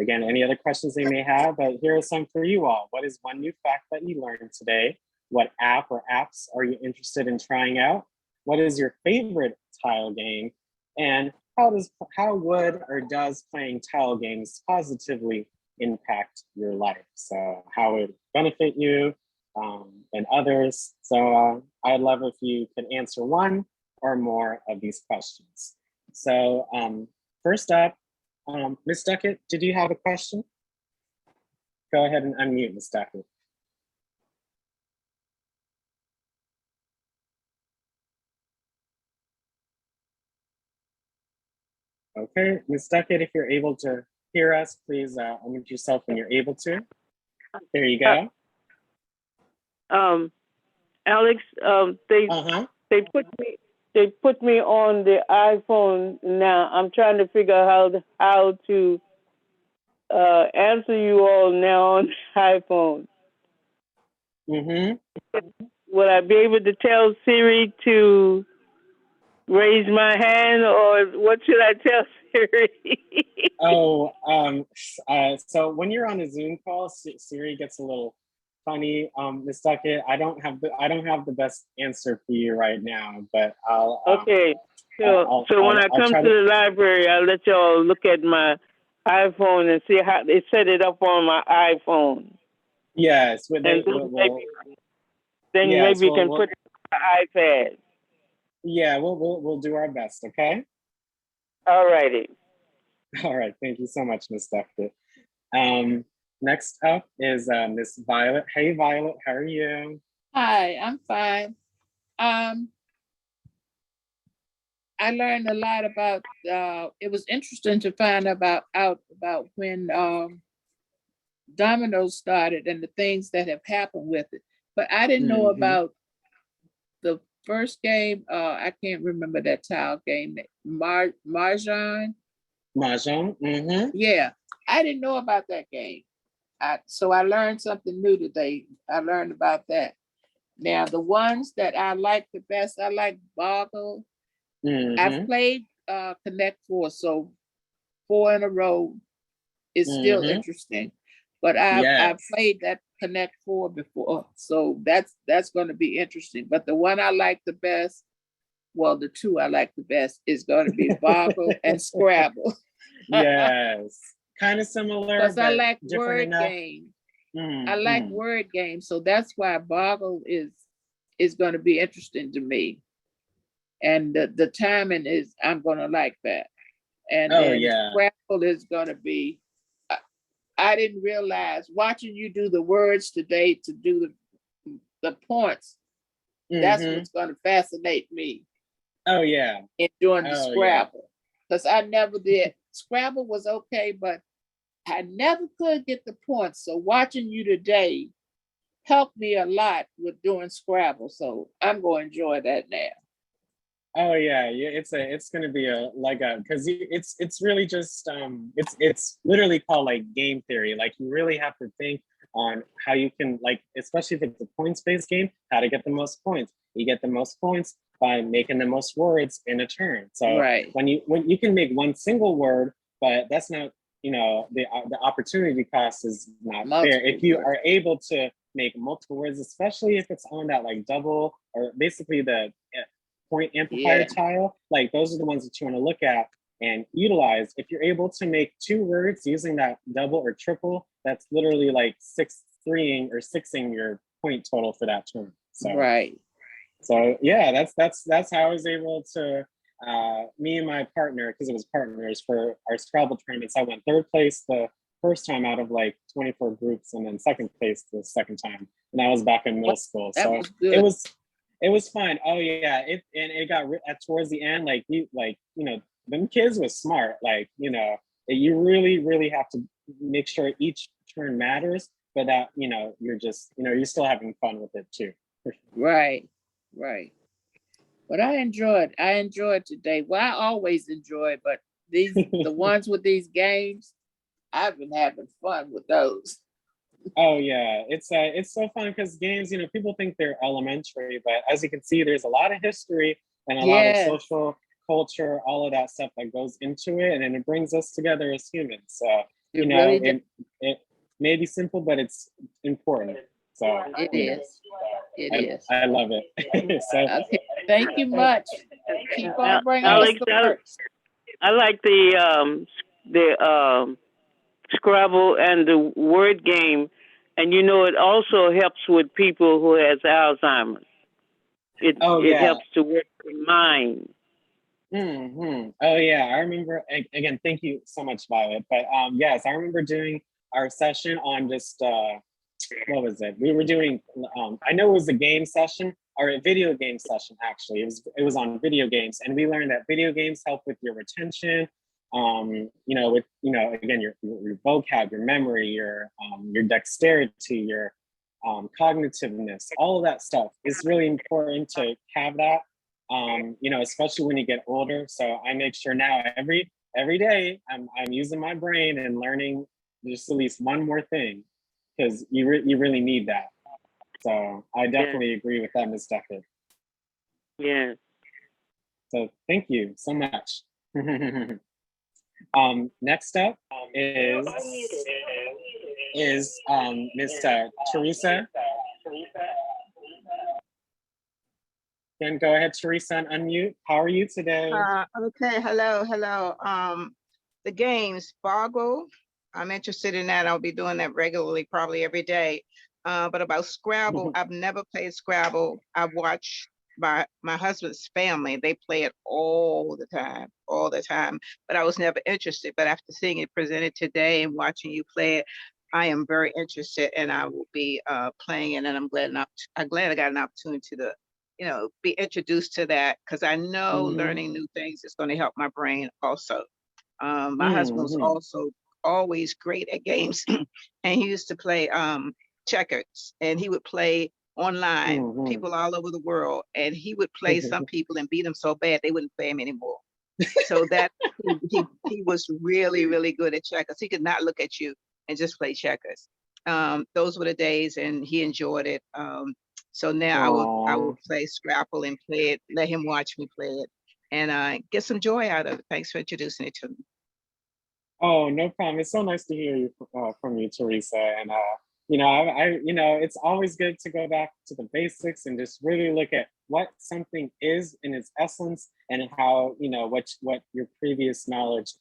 again, any other questions they may have, but here are some for you all. What is one new fact that you learned today? What app or apps are you interested in trying out? What is your favorite tile game? And how would or does playing tile games positively impact your life? So how it benefit you and others. So I'd love if you could answer one or more of these questions. So first up, Ms. Duckett, did you have a question? Go ahead and unmute, Ms. Duckett. Okay, Ms. Duckett, if you're able to hear us, please unmute yourself when you're able to. There you go. Alex, they put me on the iPhone now. I'm trying to figure out how to answer you all now on the iPhone. Will I be able to tell Siri to raise my hand, or what should I tell Siri? So when you're on a Zoom call, Siri gets a little funny. Ms. Duckett, I don't have the best answer for you right now, but I'll. Okay, so when I come to the library, I'll let y'all look at my iPhone and see how they set it up on my iPhone. Yes, Then maybe you can put it on the iPad. Yeah, we'll do our best. Okay. All righty. All right. Thank you so much, Ms. Duckett. Next up is Miss Violet. Hey, Violet, how are you? Hi, I'm fine. I learned a lot about, it was interesting to find out about when Domino's started and the things that have happened with it. But I didn't know about the first game. I can't remember that tile game. Mahjong. Mahjong. Yeah, I didn't know about that game. So I learned something new today. I learned about that. Now, the ones that I like the best, I like Boggle. I've played Connect 4, so 4 in a row is still interesting. But I've played Connect Four before, so that's going to be interesting. But the one I like the best, well, the two I like the best is going to be Boggle and Scrabble. Yes, kind of similar, Because I but like different word enough. games. Mm, I like mm. word games, so that's why Boggle is going to be interesting to me. And the timing is, I'm going to like that. And Oh, then yeah. Scrabble is going to be, I didn't realize watching you do the words today to do the points, that's Mhm. what's going to fascinate me Oh, yeah. in doing the Oh, yeah. Scrabble. Because I never did. Scrabble was okay, but I never could get the points. So watching you today helped me a lot with doing Scrabble. So I'm going to enjoy that now. Oh yeah, yeah. It's gonna be a leg up because it's really just it's literally called like game theory. Like you really have to think on how you can, like, especially if it's a points based game, how to get the most points. You get the most points by making the most words in a turn. So Right. when you can make one single word, but that's not, the opportunity cost is not fair. If you are able to make multiple words, especially if it's on that like double or basically the point amplifier Yeah. tile, like those are the ones that you want to look at and utilize. If you're able to make two words using that double or triple, that's literally like 6-3ing or 6ing your point total for that turn. So Right. So yeah, that's how I was able to me and my partner, because it was partners for our Scrabble tournaments. I went third place the first time out of like 24 groups, and then second place the second time. And I was back in middle school. That So was good. it was fun. Oh yeah, it got towards the end, like them kids was smart. Like you really have to make sure each turn matters, but that you're just you're still having fun with it too. Right. Right. But I enjoyed today. Well, I always enjoy, but the ones with these games, I've been having fun with those. Oh yeah, it's so fun because games, people think they're elementary, but as you can see, there's a lot of history and a lot of Yes. social culture, all of that stuff that goes into it, and then it brings us together as humans. So It really does. it may be simple, but it's important. So It is. It is. I love it. So Okay. Thank you much. Keep on bringing us Alex, the works. I like the Scrabble and the word game, and it also helps with people who has Alzheimer's. It helps to work the mind. Mm-hmm. Oh yeah, I remember. Again, thank you so much, Violet. But yes, I remember doing our session on just what was it? We were doing. I know it was a game session or a video game session. Actually, it was on video games, and we learned that video games help with your retention. With again your vocab, your memory, your dexterity, your cognitiveness, all of that stuff is really important to have that. Especially when you get older. So I make sure now every day I'm using my brain and learning just at least one more thing, because you really need that. So I definitely agree with that, Ms. Decker. Yeah. So thank you so much. Next up is Ms. Teresa. Then go ahead, Teresa, and unmute. How are you today? Okay, hello. The games, Boggle, I'm interested in that. I'll be doing that regularly, probably every day. But about Scrabble, I've never played Scrabble. I've watched my husband's family. They play it all the time. But I was never interested. But after seeing it presented today and watching you play it, I am very interested, and I will be playing it. And I'm glad I got an opportunity to be introduced to that, because I know learning new things is going to help my brain also. My husband was also always great at games, and he used to play checkers, and he would play online, people all over the world, and he would play some people and beat them so bad they wouldn't play him anymore. So that he was really, really good at checkers. He could not look at you and just play checkers. Those were the days, and he enjoyed it. So now I will play Scrabble and play it, let him watch me play it, and get some joy out of it. Thanks for introducing it to me. Oh, no problem. It's so nice to hear you from you, Teresa. And it's always good to go back to the basics and just really look at what something is in its essence and how, what your previous knowledge,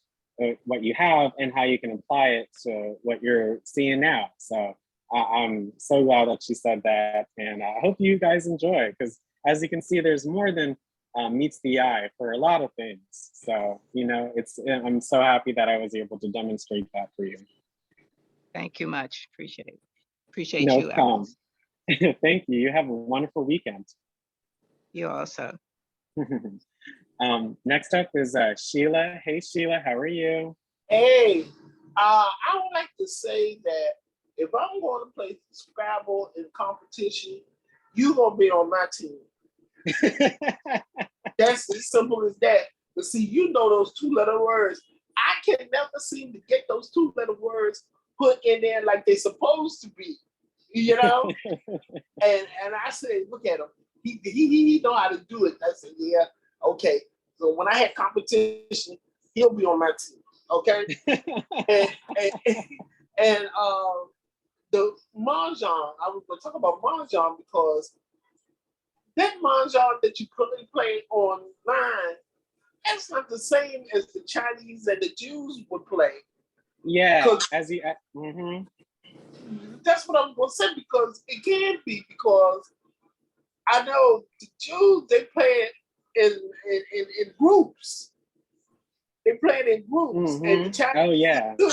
what you have and how you can apply it to what you're seeing now. So I'm so glad that she said that. And I hope you guys enjoy, because as you can see, there's more than meets the eye for a lot of things. So, I'm so happy that I was able to demonstrate that for you. Thank you much. Appreciate it. Appreciate No you. problem. Thank you. You have a wonderful weekend. You also. Next up is Sheila. Hey, Sheila, how are you? Hey, I would like to say that if I'm going to play Scrabble in competition, you're going to be on my team. That's as simple as that. But see, those 2-letter words. I can never seem to get those 2-letter words put in there like they're supposed to be, and I said, look at him. He know how to do it. I said, yeah, okay. So when I had competition, he'll be on my team, okay? and the Mahjong, I was going to talk about Mahjong because that Mahjong that you play online, that's not the same as the Chinese and the Jews would play. Yeah, that's what I'm going to say, because it can be, because I know the Jews, they play it in groups. They play it in groups. And the Chinese too.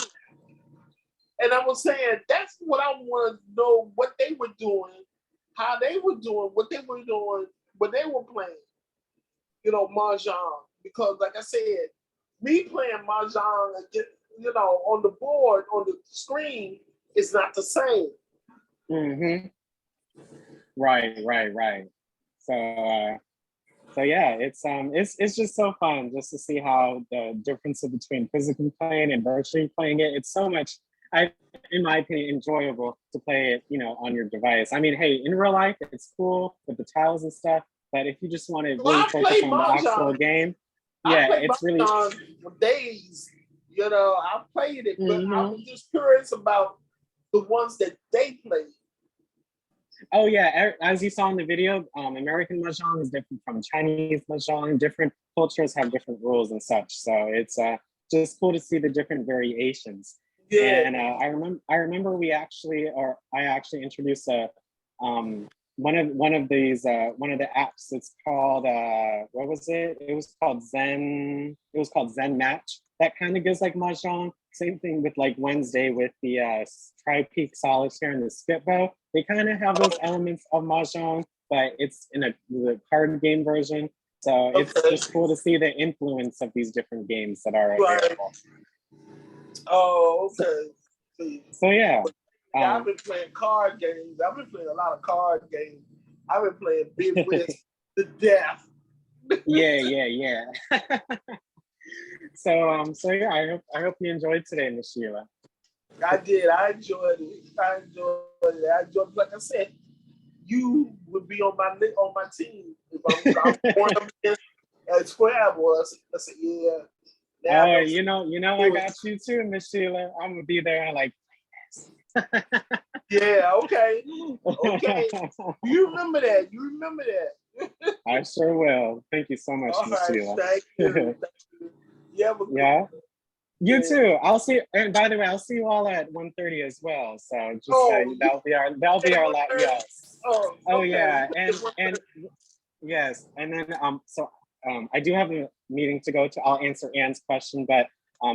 And I was saying, that's what I want to know, what they were doing, how they were doing, what they were doing when they were playing, Mahjong. Because like I said, me playing Mahjong, on the board, on the screen, is not the same. Right. So yeah, it's just so fun just to see how the difference between physically playing and virtually playing it. It's so much, in my opinion, enjoyable to play it, on your device. I mean, hey, in real life, it's cool with the tiles and stuff, but if you just want to really focus on the actual game, it's really for days. I played it, but I was just curious about the ones that they played. Oh yeah, as you saw in the video, American Mahjong is different from Chinese Mahjong. Different cultures have different rules and such, so it's just cool to see the different variations. Yeah. And I remember I actually introduced one of the apps. It's called what was it? It was called Zen. It was called Zen Match. That kind of gives like Mahjong. Same thing with like Wednesday with the Tri-Peak Solitaire and the Spitbow. They kind of have those elements of Mahjong, but it's in the card game version. So it's just cool to see the influence of these different games that are available. Oh, okay. So yeah. I've been playing card games. I've been playing a lot of card games. I've been playing Big West to death. Yeah. So yeah, I hope you enjoyed today, Miss Sheila. I did. I enjoyed it. Like I said, you would be on my team if I'm going up at Scrabble. I said, yeah. Now I got you too, Miss Sheila. I'm gonna be there and like. Yeah. Okay. You remember that. I sure will. Thank you so much, Miss Sheila. Thank you. Yeah. You too. I'll see. And by the way, I'll see you all at 1:30 as well. So just that'll be our last. Yes. Oh yeah. And yes. And then I do have a meeting to go to. I'll answer Anne's question, but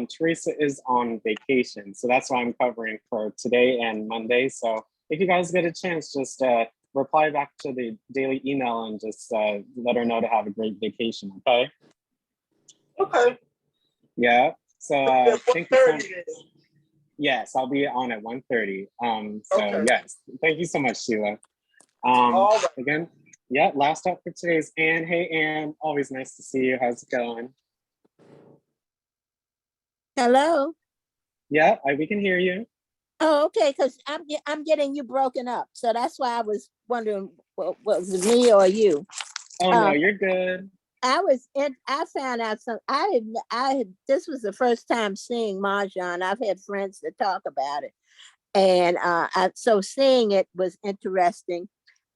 Teresa is on vacation, so that's why I'm covering for today and Monday. So if you guys get a chance, just reply back to the daily email and just let her know to have a great vacation. Okay. Okay. Yeah. So thank you so much. Yes, I'll be on at 1:30. Yes, thank you so much, Sheila. Again, last up for today is Anne. Hey, Anne, always nice to see you. How's it going? Hello. Yeah, we can hear you. Oh, okay, because I'm getting you broken up, so that's why I was wondering, was it me or you? Oh no, you're good. I found out this was the first time seeing Mahjong. I've had friends that talk about it. And so seeing it was interesting,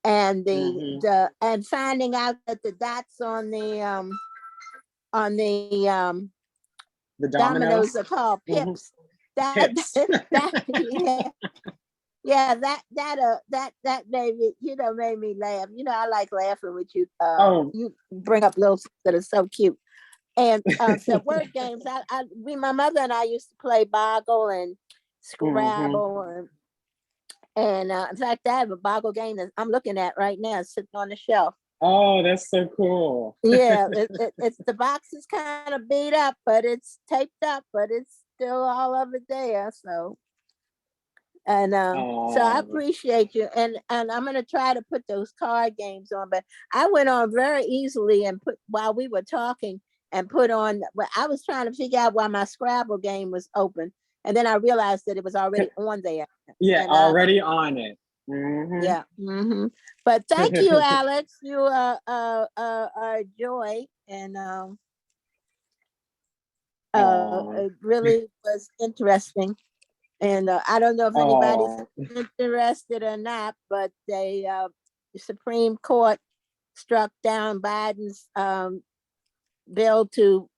and the and finding out that the dots on the dominoes are called pips. Pips. That made me, made me laugh. I like laughing with you. Oh. You bring up little things that are so cute. And so word games. My mother and I used to play Boggle and Scrabble, and in fact, I have a Boggle game that I'm looking at right now, sitting on the shelf. Oh, that's so cool. Yeah, it's the box is kind of beat up, but it's taped up, but it's still all of it there. So, and so I appreciate you, and I'm gonna try to put those card games on. But I went on very easily and put while we were talking and put on. Well, I was trying to figure out why my Scrabble game was open, and then I realized that it was already on there. Yeah, and, already on it. Mm-hmm. Yeah. Mm-hmm. But thank you, Alex. You are a joy, and it really was interesting. And I don't know if anybody's interested or not, but the Supreme Court struck down Biden's bill to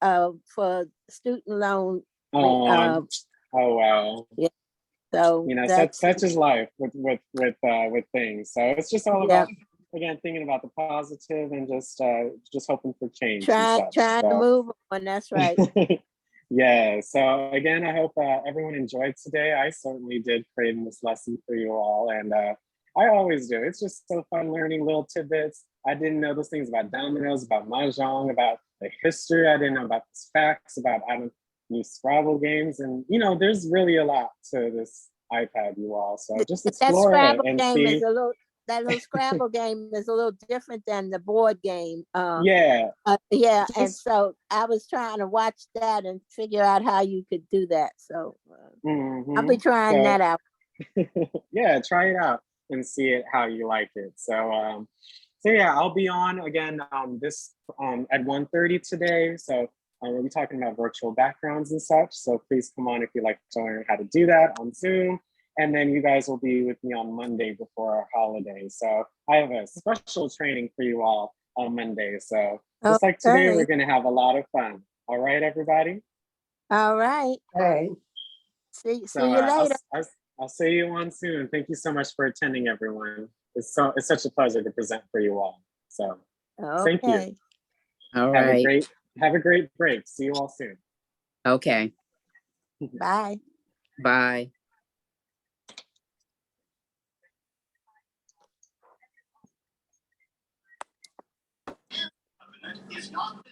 for student loan. Oh wow. Yeah. So such is life with things. So it's just all about again thinking about the positive and just hoping for change. Trying to move on. That's right. Yeah. So again, I hope everyone enjoyed today. I certainly did creating this lesson for you all, and I always do. It's just so fun learning little tidbits. I didn't know those things about dominoes, about mahjong, about the history. I didn't know about the facts about new Scrabble games, and there's really a lot to this iPad, you all. So just explore it and see. That little Scrabble game is a little different than the board game. Yeah. And so I was trying to watch that and figure out how you could do that. So I'll be trying that out. Yeah, try it out and see it how you like it. So yeah, I'll be on again this at 1:30 today. So we'll be talking about virtual backgrounds and such. So please come on if you'd like to learn how to do that on Zoom. And then you guys will be with me on Monday before our holiday. So I have a special training for you all on Monday. So just like today, we're going to have a lot of fun. All right, everybody? All right. Hey. See you later. I'll see you on soon. Thank you so much for attending, everyone. It's such a pleasure to present for you all. So thank you. All right. Have a great break. See you all soon. Okay. Bye. Bye. Is not